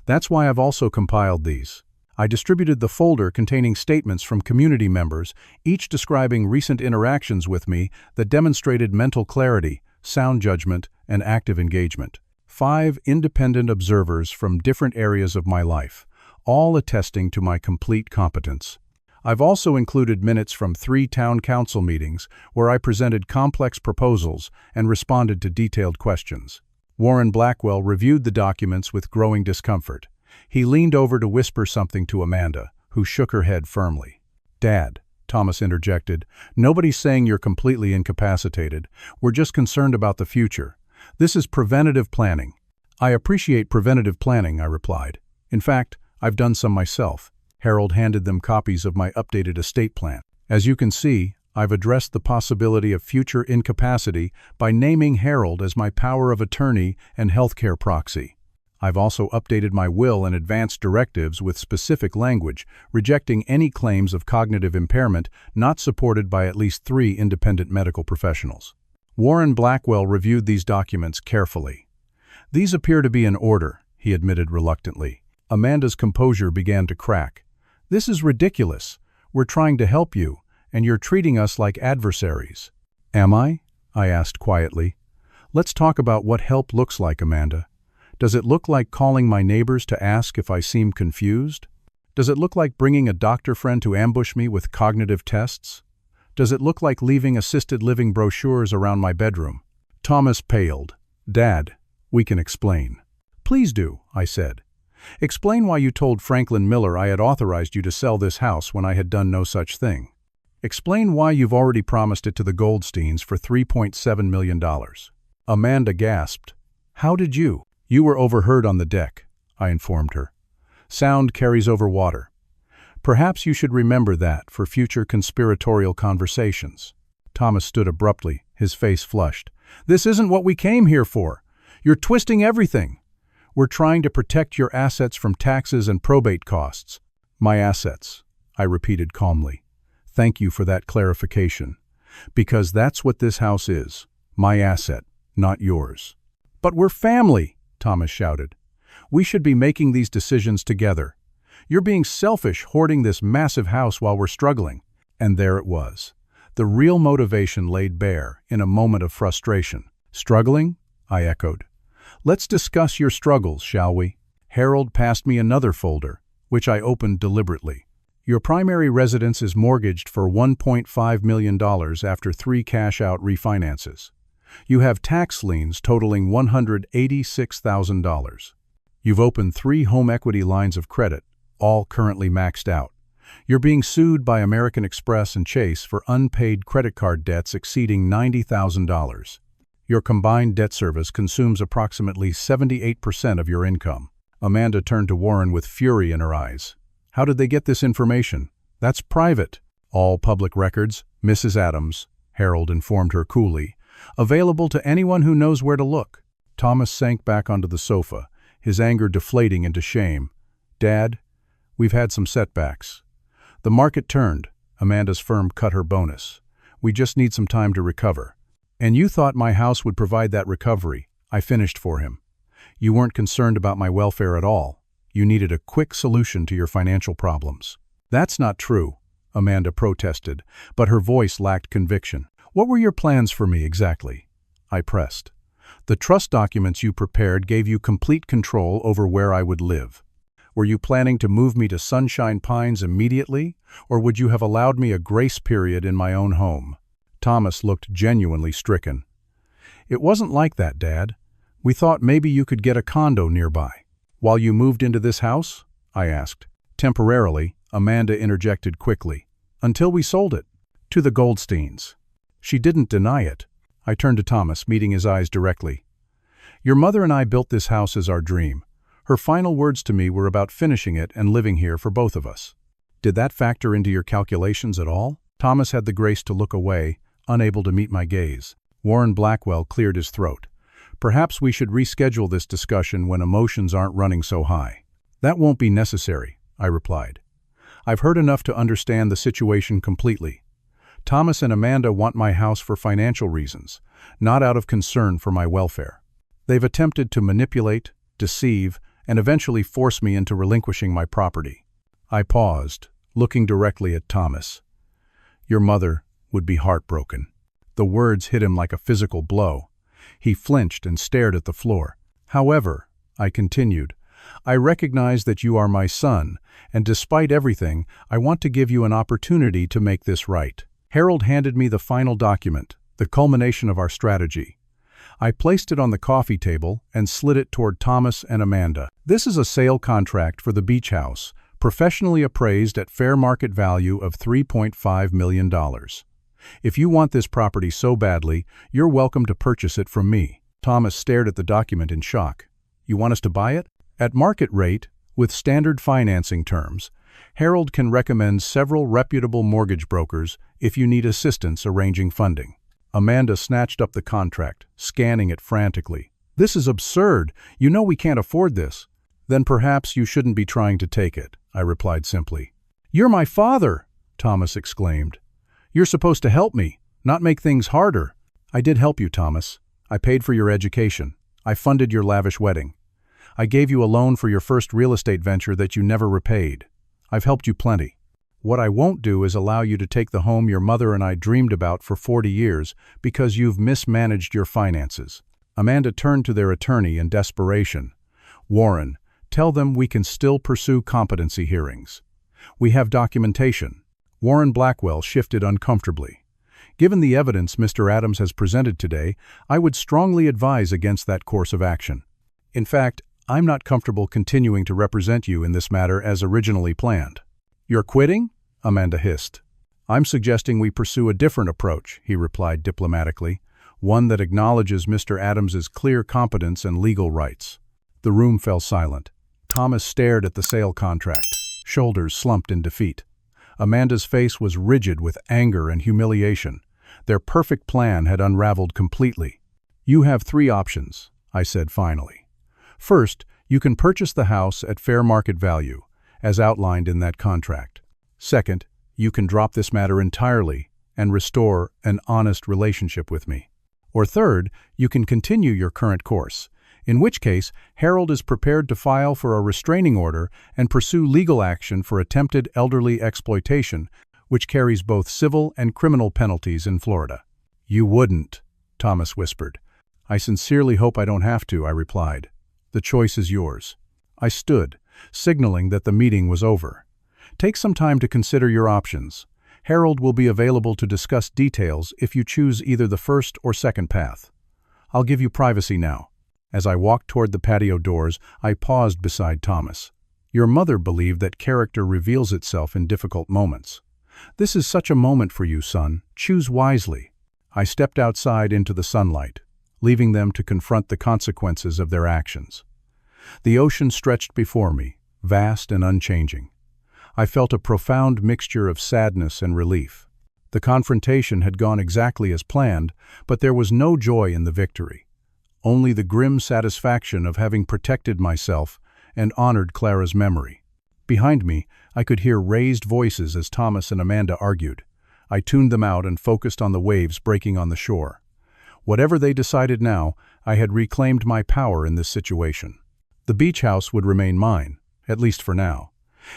Speaker 1: "That's why I've also compiled these." I distributed the folder containing statements from community members, each describing recent interactions with me that demonstrated mental clarity, sound judgment, and active engagement. 5 independent observers from different areas of my life, all attesting to my complete competence. I've also included minutes from 3 town council meetings where I presented complex proposals and responded to detailed questions. Warren Blackwell reviewed the documents with growing discomfort. He leaned over to whisper something to Amanda, who shook her head firmly. "Dad," Thomas interjected, "nobody's saying you're completely incapacitated. We're just concerned about the future. This is preventative planning." "I appreciate preventative planning," I replied. "In fact, I've done some myself." Harold handed them copies of my updated estate plan. "As you can see, I've addressed the possibility of future incapacity by naming Harold as my power of attorney and healthcare proxy. I've also updated my will and advanced directives with specific language, rejecting any claims of cognitive impairment not supported by at least 3 independent medical professionals." Warren Blackwell reviewed these documents carefully. "These appear to be in order," he admitted reluctantly. Amanda's composure began to crack. "This is ridiculous. We're trying to help you, and you're treating us like adversaries." "Am I?" I asked quietly. "Let's talk about what help looks like, Amanda. Does it look like calling my neighbors to ask if I seem confused? Does it look like bringing a doctor friend to ambush me with cognitive tests? Does it look like leaving assisted living brochures around my bedroom?" Thomas paled. "Dad, we can explain." "Please do," I said. "Explain why you told Franklin Miller I had authorized you to sell this house when I had done no such thing. Explain why you've already promised it to the Goldsteins for $3.7 million. Amanda gasped. "How did you?" "You were overheard on the deck," I informed her. "Sound carries over water. Perhaps you should remember that for future conspiratorial conversations." Thomas stood abruptly, his face flushed. "This isn't what we came here for. You're twisting everything. We're trying to protect your assets from taxes and probate costs." "My assets," I repeated calmly. "Thank you for that clarification. Because that's what this house is. My asset, not yours." "But we're family," Thomas shouted. "We should be making these decisions together. You're being selfish hoarding this massive house while we're struggling." And there it was. The real motivation laid bare in a moment of frustration. "Struggling?" I echoed. "Let's discuss your struggles, shall we?" Harold passed me another folder, which I opened deliberately. "Your primary residence is mortgaged for $1.5 million after 3 cash-out refinances. You have tax liens totaling $186,000. You've opened 3 home equity lines of credit, all currently maxed out. You're being sued by American Express and Chase for unpaid credit card debts exceeding $90,000. Your combined debt service consumes approximately 78% of your income." Amanda turned to Warren with fury in her eyes. "How did they get this information? That's private." "All public records, Mrs. Adams," Harold informed her coolly. "Available to anyone who knows where to look." Thomas sank back onto the sofa, his anger deflating into shame. "Dad, we've had some setbacks. The market turned. Amanda's firm cut her bonus. We just need some time to recover. And you thought my house would provide that recovery," I finished for him. "You weren't concerned about my welfare at all. You needed a quick solution to your financial problems." "That's not true," Amanda protested, but her voice lacked conviction. "What were your plans for me exactly?" I pressed. "The trust documents you prepared gave you complete control over where I would live. Were you planning to move me to Sunshine Pines immediately, or would you have allowed me a grace period in my own home?" Thomas looked genuinely stricken. "It wasn't like that, Dad. We thought maybe you could get a condo nearby." "While you moved into this house?" I asked. "Temporarily," Amanda interjected quickly. "Until we sold it. To the Goldsteins." She didn't deny it. I turned to Thomas, meeting his eyes directly. "Your mother and I built this house as our dream. Her final words to me were about finishing it and living here for both of us. Did that factor into your calculations at all?" Thomas had the grace to look away, unable to meet my gaze. Warren Blackwell cleared his throat. "Perhaps we should reschedule this discussion when emotions aren't running so high." "That won't be necessary," I replied. "I've heard enough to understand the situation completely. Thomas and Amanda want my house for financial reasons, not out of concern for my welfare. They've attempted to manipulate, deceive, and eventually force me into relinquishing my property." I paused, looking directly at Thomas. "Your mother would be heartbroken." The words hit him like a physical blow. He flinched and stared at the floor. "However," I continued, "I recognize that you are my son, and despite everything, I want to give you an opportunity to make this right." Harold handed me the final document, the culmination of our strategy. I placed it on the coffee table and slid it toward Thomas and Amanda. "This is a sale contract for the beach house, professionally appraised at fair market value of $3.5 million. If you want this property so badly, you're welcome to purchase it from me." Thomas stared at the document in shock. "You want us to buy it?" "At market rate, with standard financing terms. Harold can recommend several reputable mortgage brokers if you need assistance arranging funding." Amanda snatched up the contract, scanning it frantically. "This is absurd. You know we can't afford this." "Then perhaps you shouldn't be trying to take it," I replied simply. "You're my father!" Thomas exclaimed. "You're supposed to help me, not make things harder." I did help you, Thomas. I paid for your education. I funded your lavish wedding. I gave you a loan for your first real estate venture that you never repaid. I've helped you plenty. What I won't do is allow you to take the home your mother and I dreamed about for 40 years because you've mismanaged your finances." Amanda turned to their attorney in desperation. "Warren, tell them we can still pursue competency hearings. We have documentation." Warren Blackwell shifted uncomfortably. "Given the evidence Mr. Adams has presented today, I would strongly advise against that course of action. In fact, I'm not comfortable continuing to represent you in this matter as originally planned." "You're quitting?" Amanda hissed. "I'm suggesting we pursue a different approach," he replied diplomatically, "one that acknowledges Mr. Adams's clear competence and legal rights." The room fell silent. Thomas stared at the sale contract, shoulders slumped in defeat. Amanda's face was rigid with anger and humiliation. Their perfect plan had unraveled completely. "You have 3 options," I said finally. "First, you can purchase the house at fair market value, as outlined in that contract. Second, you can drop this matter entirely and restore an honest relationship with me. Or third, you can continue your current course, in which case Harold is prepared to file for a restraining order and pursue legal action for attempted elderly exploitation, which carries both civil and criminal penalties in Florida." "You wouldn't," Thomas whispered. "I sincerely hope I don't have to," I replied. "The choice is yours." I stood, signaling that the meeting was over. "Take some time to consider your options. Harold will be available to discuss details if you choose either the first or second path. I'll give you privacy now." As I walked toward the patio doors, I paused beside Thomas. "Your mother believed that character reveals itself in difficult moments. This is such a moment for you, son. Choose wisely." I stepped outside into the sunlight, leaving them to confront the consequences of their actions. The ocean stretched before me, vast and unchanging. I felt a profound mixture of sadness and relief. The confrontation had gone exactly as planned, but there was no joy in the victory. Only the grim satisfaction of having protected myself and honored Clara's memory. Behind me, I could hear raised voices as Thomas and Amanda argued. I tuned them out and focused on the waves breaking on the shore. Whatever they decided now, I had reclaimed my power in this situation. The beach house would remain mine, at least for now.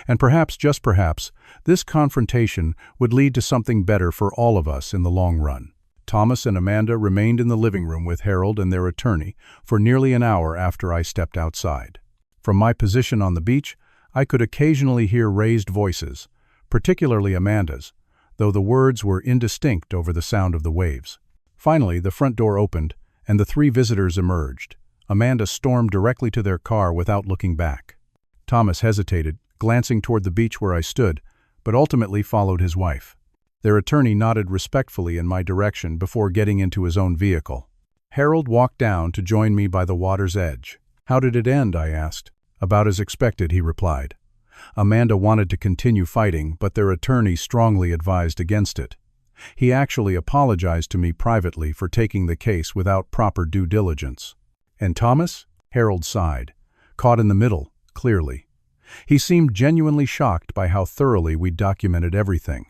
Speaker 1: And perhaps, just perhaps, this confrontation would lead to something better for all of us in the long run. Thomas and Amanda remained in the living room with Harold and their attorney for nearly an hour after I stepped outside. From my position on the beach, I could occasionally hear raised voices, particularly Amanda's, though the words were indistinct over the sound of the waves. Finally, the front door opened, and the 3 visitors emerged. Amanda stormed directly to their car without looking back. Thomas hesitated, glancing toward the beach where I stood, but ultimately followed his wife. Their attorney nodded respectfully in my direction before getting into his own vehicle. Harold walked down to join me by the water's edge. "How did it end?" I asked. "About as expected," he replied. Amanda wanted to continue fighting, but their attorney strongly advised against it. He actually apologized to me privately for taking the case without proper due diligence. "And Thomas?" Harold sighed. "Caught in the middle, clearly. He seemed genuinely shocked by how thoroughly we'd documented everything.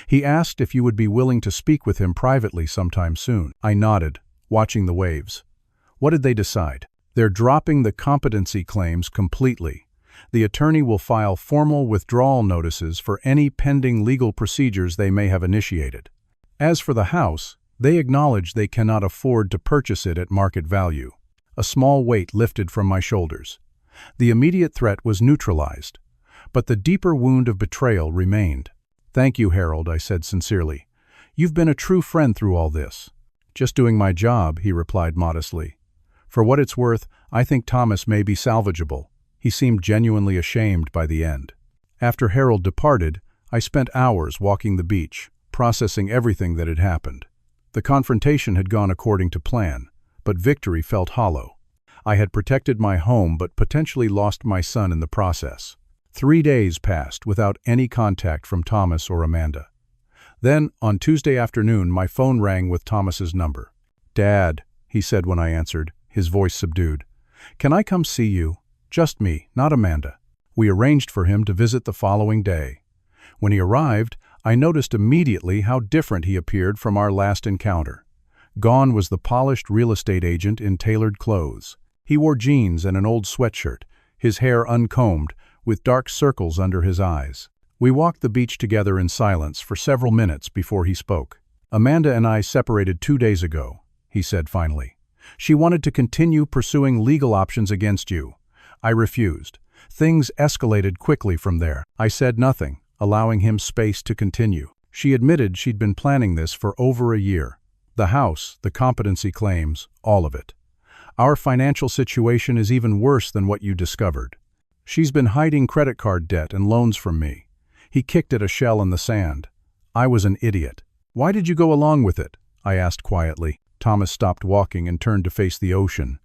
Speaker 1: He asked if you would be willing to speak with him privately sometime soon." I nodded, watching the waves. "What did they decide?" "They're dropping the competency claims completely. The attorney will file formal withdrawal notices for any pending legal procedures they may have initiated. As for the house, they acknowledge they cannot afford to purchase it at market value." A small weight lifted from my shoulders. The immediate threat was neutralized, but the deeper wound of betrayal remained. "Thank you, Harold," I said sincerely. "You've been a true friend through all this." "Just doing my job," he replied modestly. "For what it's worth, I think Thomas may be salvageable." He seemed genuinely ashamed by the end. After Harold departed, I spent hours walking the beach, processing everything that had happened. The confrontation had gone according to plan, but victory felt hollow. I had protected my home but potentially lost my son in the process. 3 days passed without any contact from Thomas or Amanda. Then, on Tuesday afternoon, my phone rang with Thomas's number. "Dad," he said when I answered, his voice subdued. "Can I come see you? Just me, not Amanda." We arranged for him to visit the following day. When he arrived, I noticed immediately how different he appeared from our last encounter. Gone was the polished real estate agent in tailored clothes. He wore jeans and an old sweatshirt, his hair uncombed, with dark circles under his eyes. We walked the beach together in silence for several minutes before he spoke. "Amanda and I separated 2 days ago," he said finally. "She wanted to continue pursuing legal options against you. I refused. Things escalated quickly from there. I said nothing, allowing him space to continue. She admitted she'd been planning this for over a year. The house, the competency claims, all of it. Our financial situation is even worse than what you discovered. She's been hiding credit card debt and loans from me." He kicked at a shell in the sand. I was an idiot. "Why did you go along with it?" I asked quietly. Thomas stopped walking and turned to face the ocean.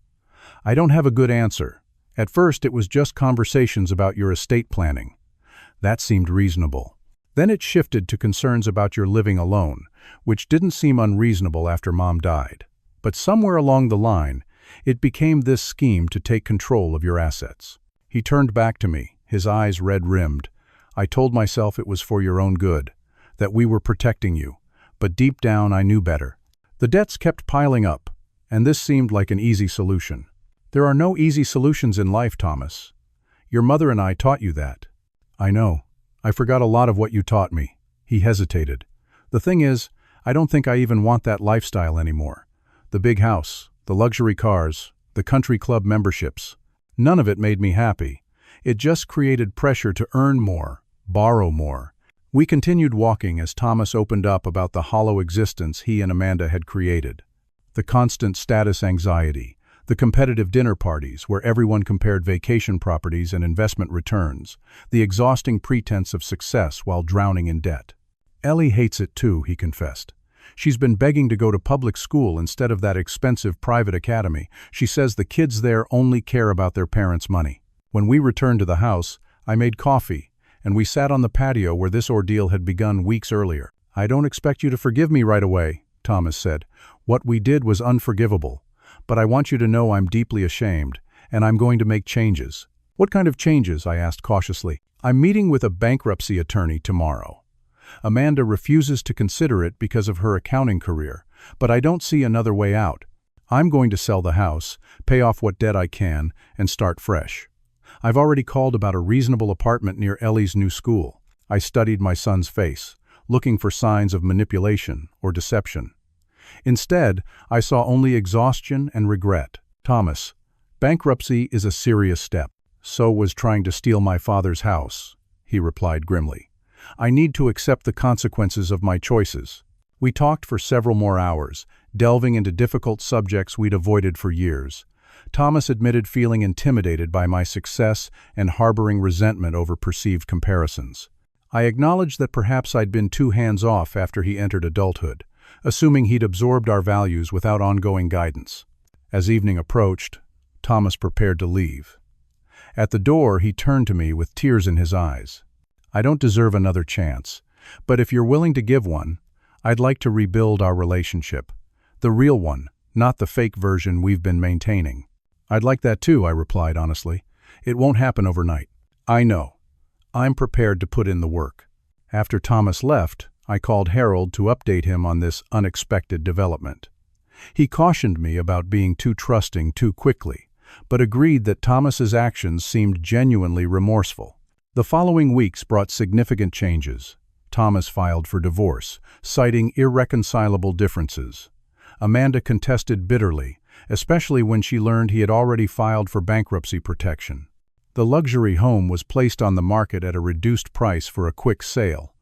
Speaker 1: "I don't have a good answer. At first it was just conversations about your estate planning. That seemed reasonable. Then it shifted to concerns about your living alone, which didn't seem unreasonable after Mom died. But somewhere along the line, it became this scheme to take control of your assets." He turned back to me, his eyes red-rimmed. "I told myself it was for your own good, that we were protecting you, but deep down I knew better. The debts kept piling up, and this seemed like an easy solution. There are no easy solutions in life, Thomas. Your mother and I taught you that." "I know. I forgot a lot of what you taught me." He hesitated. "The thing is, I don't think I even want that lifestyle anymore. The big house, the luxury cars, the country club memberships. None of it made me happy. It just created pressure to earn more, borrow more." We continued walking as Thomas opened up about the hollow existence he and Amanda had created. The constant status anxiety, the competitive dinner parties where everyone compared vacation properties and investment returns, the exhausting pretense of success while drowning in debt. "Ellie hates it too," he confessed. "She's been begging to go to public school instead of that expensive private academy. She says the kids there only care about their parents' money." When we returned to the house, I made coffee, and we sat on the patio where this ordeal had begun weeks earlier. "I don't expect you to forgive me right away," Thomas said. "What we did was unforgivable. But I want you to know I'm deeply ashamed, and I'm going to make changes." "What kind of changes?" I asked cautiously. "I'm meeting with a bankruptcy attorney tomorrow. Amanda refuses to consider it because of her accounting career, but I don't see another way out. I'm going to sell the house, pay off what debt I can, and start fresh. I've already called about a reasonable apartment near Ellie's new school." I studied my son's face, looking for signs of manipulation or deception. Instead, I saw only exhaustion and regret. "Thomas, bankruptcy is a serious step. So was trying to steal my father's house," he replied grimly. "I need to accept the consequences of my choices." We talked for several more hours, delving into difficult subjects we'd avoided for years. Thomas admitted feeling intimidated by my success and harboring resentment over perceived comparisons. I acknowledged that perhaps I'd been too hands-off after he entered adulthood, assuming he'd absorbed our values without ongoing guidance. As evening approached, Thomas prepared to leave. At the door, he turned to me with tears in his eyes. "I don't deserve another chance, but if you're willing to give one, I'd like to rebuild our relationship. The real one, not the fake version we've been maintaining." "I'd like that too," I replied honestly. "It won't happen overnight." "I know. I'm prepared to put in the work." After Thomas left, I called Harold to update him on this unexpected development. He cautioned me about being too trusting too quickly, but agreed that Thomas's actions seemed genuinely remorseful. The following weeks brought significant changes. Thomas filed for divorce, citing irreconcilable differences. Amanda contested bitterly, especially when she learned he had already filed for bankruptcy protection. The luxury home was placed on the market at a reduced price for a quick sale.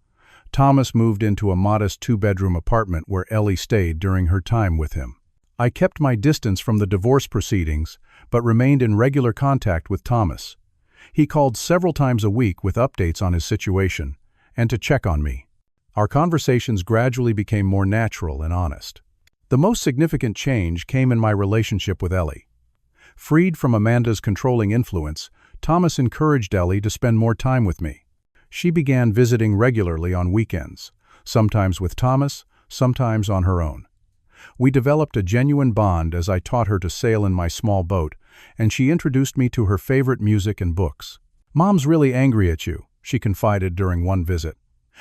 Speaker 1: Thomas moved into a modest 2-bedroom apartment where Ellie stayed during her time with him. I kept my distance from the divorce proceedings, but remained in regular contact with Thomas. He called several times a week with updates on his situation, and to check on me. Our conversations gradually became more natural and honest. The most significant change came in my relationship with Ellie. Freed from Amanda's controlling influence, Thomas encouraged Ellie to spend more time with me. She began visiting regularly on weekends, sometimes with Thomas, sometimes on her own. We developed a genuine bond as I taught her to sail in my small boat, and she introduced me to her favorite music and books. "Mom's really angry at you," she confided during one visit.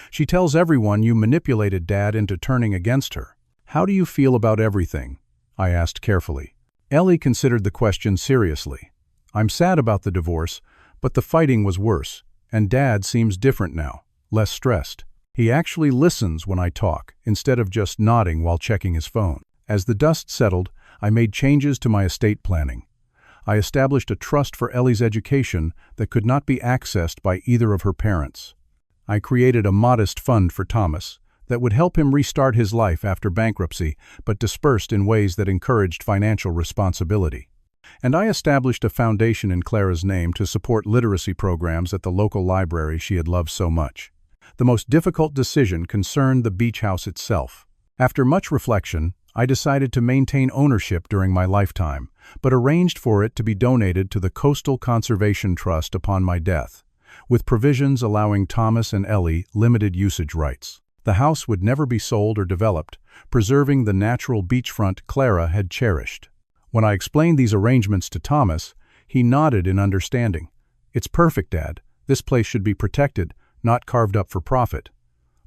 Speaker 1: "She tells everyone you manipulated Dad into turning against her. "How do you feel about everything?" I asked carefully. Ellie considered the question seriously. "I'm sad about the divorce, but the fighting was worse, and Dad seems different now, less stressed. He actually listens when I talk, instead of just nodding while checking his phone." As the dust settled, I made changes to my estate planning. I established a trust for Ellie's education that could not be accessed by either of her parents. I created a modest fund for Thomas that would help him restart his life after bankruptcy, but dispersed in ways that encouraged financial responsibility. And I established a foundation in Clara's name to support literacy programs at the local library she had loved so much. The most difficult decision concerned the beach house itself. After much reflection, I decided to maintain ownership during my lifetime, but arranged for it to be donated to the Coastal Conservation Trust upon my death, with provisions allowing Thomas and Ellie limited usage rights. The house would never be sold or developed, preserving the natural beachfront Clara had cherished. When I explained these arrangements to Thomas, he nodded in understanding. "It's perfect, Dad. This place should be protected, not carved up for profit."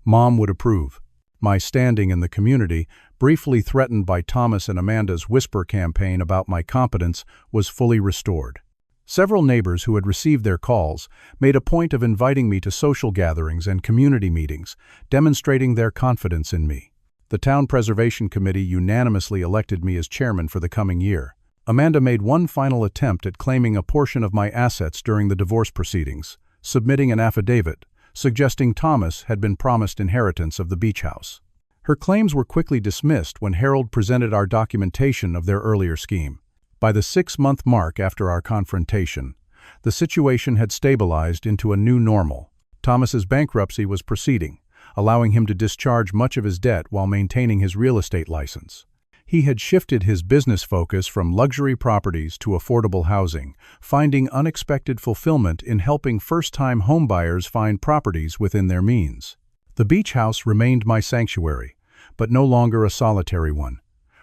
Speaker 1: Mom would approve. My standing in the community, briefly threatened by Thomas and Amanda's whisper campaign about my competence, was fully restored. Several neighbors who had received their calls made a point of inviting me to social gatherings and community meetings, demonstrating their confidence in me. The Town Preservation Committee unanimously elected me as chairman for the coming year. Amanda made one final attempt at claiming a portion of my assets during the divorce proceedings, submitting an affidavit suggesting Thomas had been promised inheritance of the beach house. Her claims were quickly dismissed when Harold presented our documentation of their earlier scheme. By the 6-month mark after our confrontation, the situation had stabilized into a new normal. Thomas's bankruptcy was proceeding, allowing him to discharge much of his debt while maintaining his real estate license. He had shifted his business focus from luxury properties to affordable housing, finding unexpected fulfillment in helping first-time homebuyers find properties within their means. The beach house remained my sanctuary, but no longer a solitary one.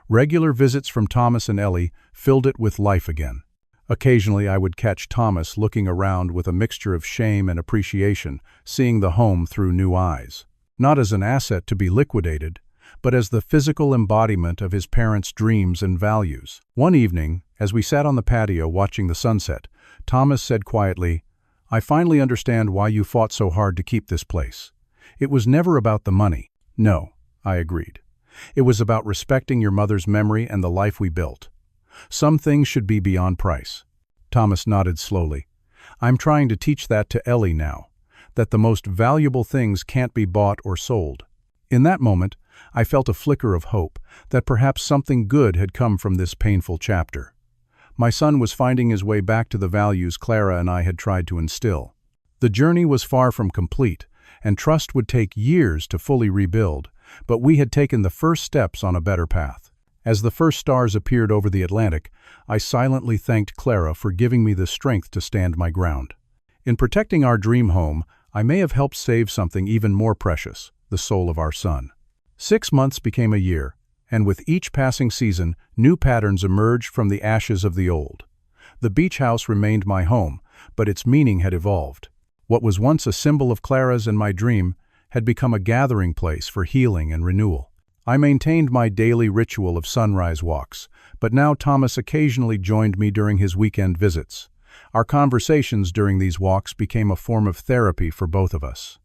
Speaker 1: Regular visits from Thomas and Ellie filled it with life again. Occasionally I would catch Thomas looking around with a mixture of shame and appreciation, seeing the home through new eyes. Not as an asset to be liquidated, but as the physical embodiment of his parents' dreams and values. One evening, as we sat on the patio watching the sunset, Thomas said quietly, "I finally understand why you fought so hard to keep this place. It was never about the money." "No," I agreed. "It was about respecting your mother's memory and the life we built. Some things should be beyond price." Thomas nodded slowly. "I'm trying to teach that to Ellie now, that the most valuable things can't be bought or sold." In that moment, I felt a flicker of hope that perhaps something good had come from this painful chapter. My son was finding his way back to the values Clara and I had tried to instill. The journey was far from complete, and trust would take years to fully rebuild, but we had taken the first steps on a better path. As the first stars appeared over the Atlantic, I silently thanked Clara for giving me the strength to stand my ground. In protecting our dream home, I may have helped save something even more precious, the soul of our son. 6 months became a year, and with each passing season, new patterns emerged from the ashes of the old. The beach house remained my home, but its meaning had evolved. What was once a symbol of Clara's and my dream had become a gathering place for healing and renewal. I maintained my daily ritual of sunrise walks, but now Thomas occasionally joined me during his weekend visits. Our conversations during these walks became a form of therapy for both of us.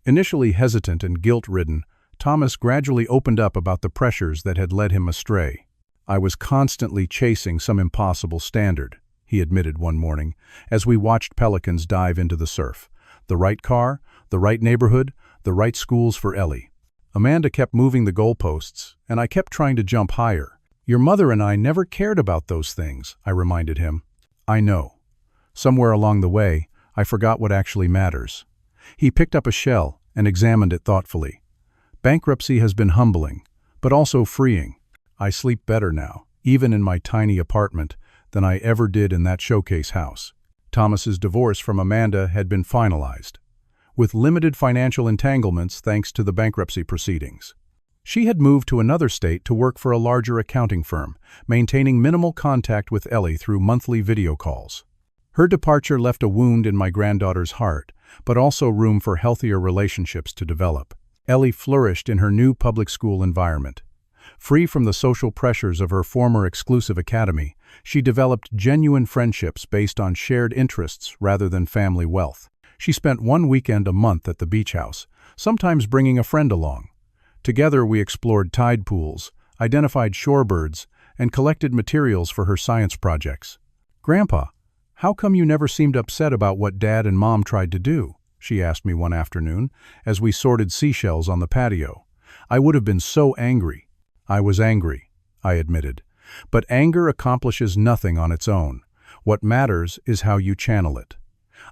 Speaker 1: Initially hesitant and guilt-ridden, Thomas gradually opened up about the pressures that had led him astray. "I was constantly chasing some impossible standard," he admitted one morning, as we watched pelicans dive into the surf. "The right car, the right neighborhood, the right schools for Ellie. Amanda kept moving the goalposts, and I kept trying to jump higher. Your mother and I never cared about those things," I reminded him. "I know. Somewhere along the way, I forgot what actually matters." He picked up a shell and examined it thoughtfully. "Bankruptcy has been humbling, but also freeing. I sleep better now, even in my tiny apartment, than I ever did in that showcase house." Thomas's divorce from Amanda had been finalized, with limited financial entanglements thanks to the bankruptcy proceedings. She had moved to another state to work for a larger accounting firm, maintaining minimal contact with Ellie through monthly video calls. Her departure left a wound in my granddaughter's heart, but also room for healthier relationships to develop. Ellie flourished in her new public school environment. Free from the social pressures of her former exclusive academy, she developed genuine friendships based on shared interests rather than family wealth. She spent one weekend a month at the beach house, sometimes bringing a friend along. Together we explored tide pools, identified shorebirds, and collected materials for her science projects. "Grandpa, how come you never seemed upset about what Dad and Mom tried to do?" she asked me one afternoon, as we sorted seashells on the patio. "I would have been so angry." "I was angry," I admitted. "But anger accomplishes nothing on its own. What matters is how you channel it.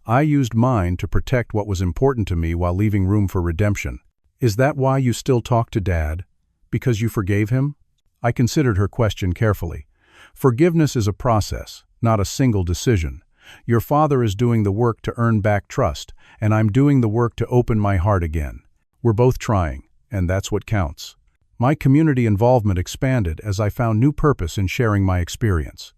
Speaker 1: I used mine to protect what was important to me while leaving room for redemption. Is that why you still talk to Dad? Because you forgave him?" I considered her question carefully. Forgiveness is a process, not a single decision. Your father is doing the work to earn back trust, and I'm doing the work to open my heart again. We're both trying, and that's what counts. My community involvement expanded as I found new purpose in sharing my experience.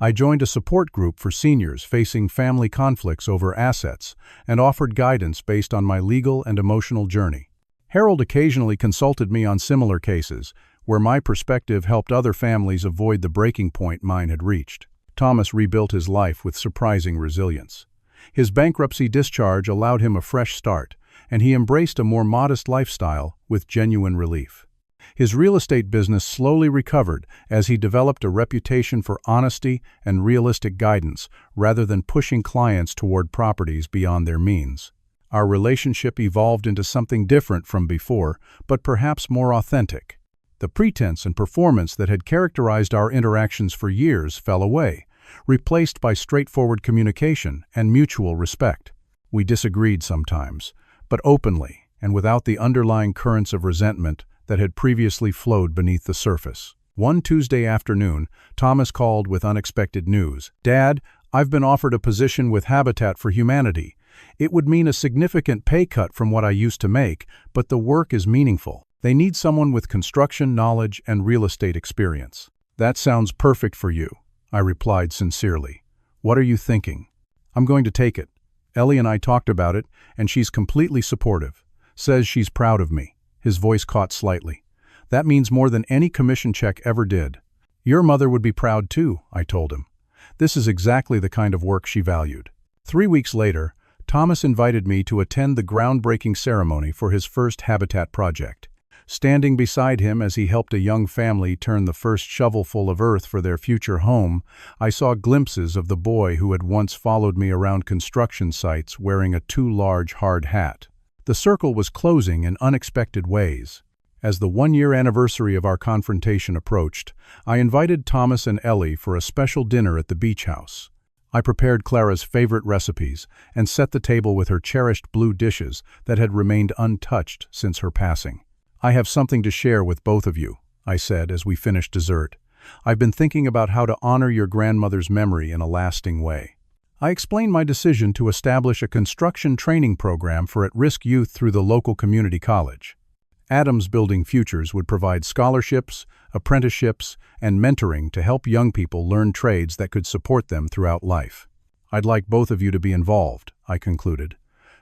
Speaker 1: I joined a support group for seniors facing family conflicts over assets and offered guidance based on my legal and emotional journey. Harold occasionally consulted me on similar cases, where my perspective helped other families avoid the breaking point mine had reached. Thomas rebuilt his life with surprising resilience. His bankruptcy discharge allowed him a fresh start, and he embraced a more modest lifestyle with genuine relief. His real estate business slowly recovered as he developed a reputation for honesty and realistic guidance rather than pushing clients toward properties beyond their means. Our relationship evolved into something different from before, but perhaps more authentic. The pretense and performance that had characterized our interactions for years fell away, replaced by straightforward communication and mutual respect. We disagreed sometimes, but openly and without the underlying currents of resentment that had previously flowed beneath the surface. One Tuesday afternoon, Thomas called with unexpected news. "Dad, I've been offered a position with Habitat for Humanity. It would mean a significant pay cut from what I used to make, but the work is meaningful. They need someone with construction knowledge and real estate experience." "That sounds perfect for you," I replied sincerely. "What are you thinking?" "I'm going to take it. Ellie and I talked about it, and she's completely supportive. Says she's proud of me." His voice caught slightly. "That means more than any commission check ever did." "Your mother would be proud too," I told him. This is exactly the kind of work she valued. 3 weeks later, Thomas invited me to attend the groundbreaking ceremony for his first Habitat project. Standing beside him as he helped a young family turn the first shovelful of earth for their future home, I saw glimpses of the boy who had once followed me around construction sites wearing a too large hard hat. The circle was closing in unexpected ways. As the one-year anniversary of our confrontation approached, I invited Thomas and Ellie for a special dinner at the beach house. I prepared Clara's favorite recipes and set the table with her cherished blue dishes that had remained untouched since her passing. "I have something to share with both of you," I said as we finished dessert. "I've been thinking about how to honor your grandmother's memory in a lasting way." I explained my decision to establish a construction training program for at-risk youth through the local community college. Adams Building Futures would provide scholarships, apprenticeships, and mentoring to help young people learn trades that could support them throughout life. "I'd like both of you to be involved," I concluded.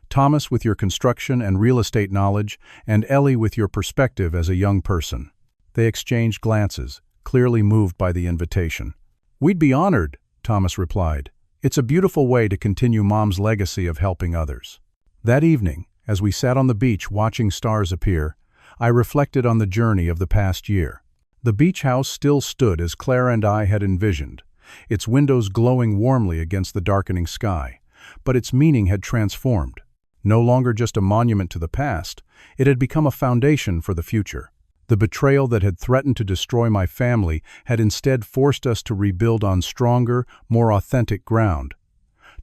Speaker 1: "Thomas with your construction and real estate knowledge, and Ellie with your perspective as a young person." They exchanged glances, clearly moved by the invitation. "We'd be honored," Thomas replied. "It's a beautiful way to continue Mom's legacy of helping others." That evening, as we sat on the beach watching stars appear, I reflected on the journey of the past year. The beach house still stood as Clara and I had envisioned, its windows glowing warmly against the darkening sky, but its meaning had transformed. No longer just a monument to the past, it had become a foundation for the future. The betrayal that had threatened to destroy my family had instead forced us to rebuild on stronger, more authentic ground.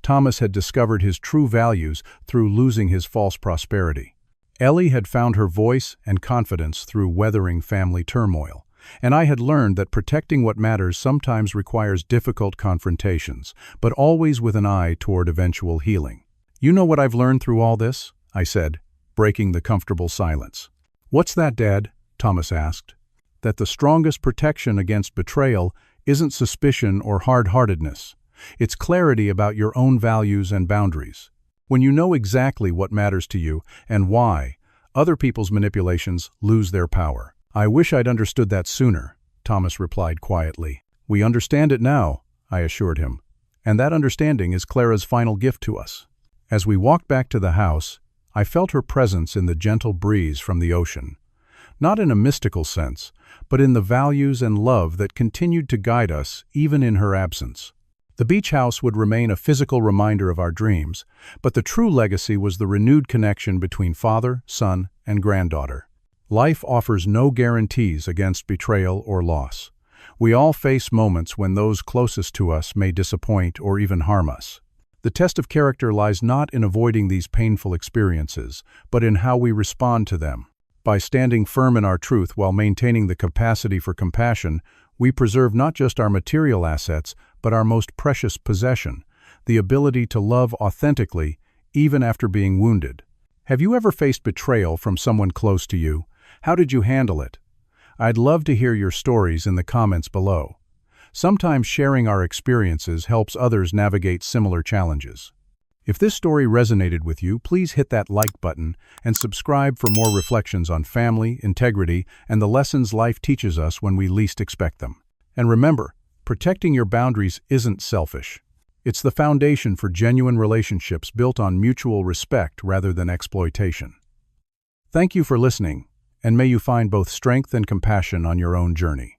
Speaker 1: Thomas had discovered his true values through losing his false prosperity. Ellie had found her voice and confidence through weathering family turmoil, and I had learned that protecting what matters sometimes requires difficult confrontations, but always with an eye toward eventual healing. "You know what I've learned through all this?" I said, breaking the comfortable silence. "What's that, Dad?" Thomas asked. "That the strongest protection against betrayal isn't suspicion or hard-heartedness. It's clarity about your own values and boundaries. When you know exactly what matters to you and why, other people's manipulations lose their power." "I wish I'd understood that sooner," Thomas replied quietly. "We understand it now," I assured him, "and that understanding is Clara's final gift to us." As we walked back to the house, I felt her presence in the gentle breeze from the ocean. Not in a mystical sense, but in the values and love that continued to guide us even in her absence. The beach house would remain a physical reminder of our dreams, but the true legacy was the renewed connection between father, son, and granddaughter. Life offers no guarantees against betrayal or loss. We all face moments when those closest to us may disappoint or even harm us. The test of character lies not in avoiding these painful experiences, but in how we respond to them. By standing firm in our truth while maintaining the capacity for compassion, we preserve not just our material assets, but our most precious possession, the ability to love authentically, even after being wounded. Have you ever faced betrayal from someone close to you? How did you handle it? I'd love to hear your stories in the comments below. Sometimes sharing our experiences helps others navigate similar challenges. If this story resonated with you, please hit that like button and subscribe for more reflections on family, integrity, and the lessons life teaches us when we least expect them. And remember, protecting your boundaries isn't selfish. It's the foundation for genuine relationships built on mutual respect rather than exploitation. Thank you for listening, and may you find both strength and compassion on your own journey.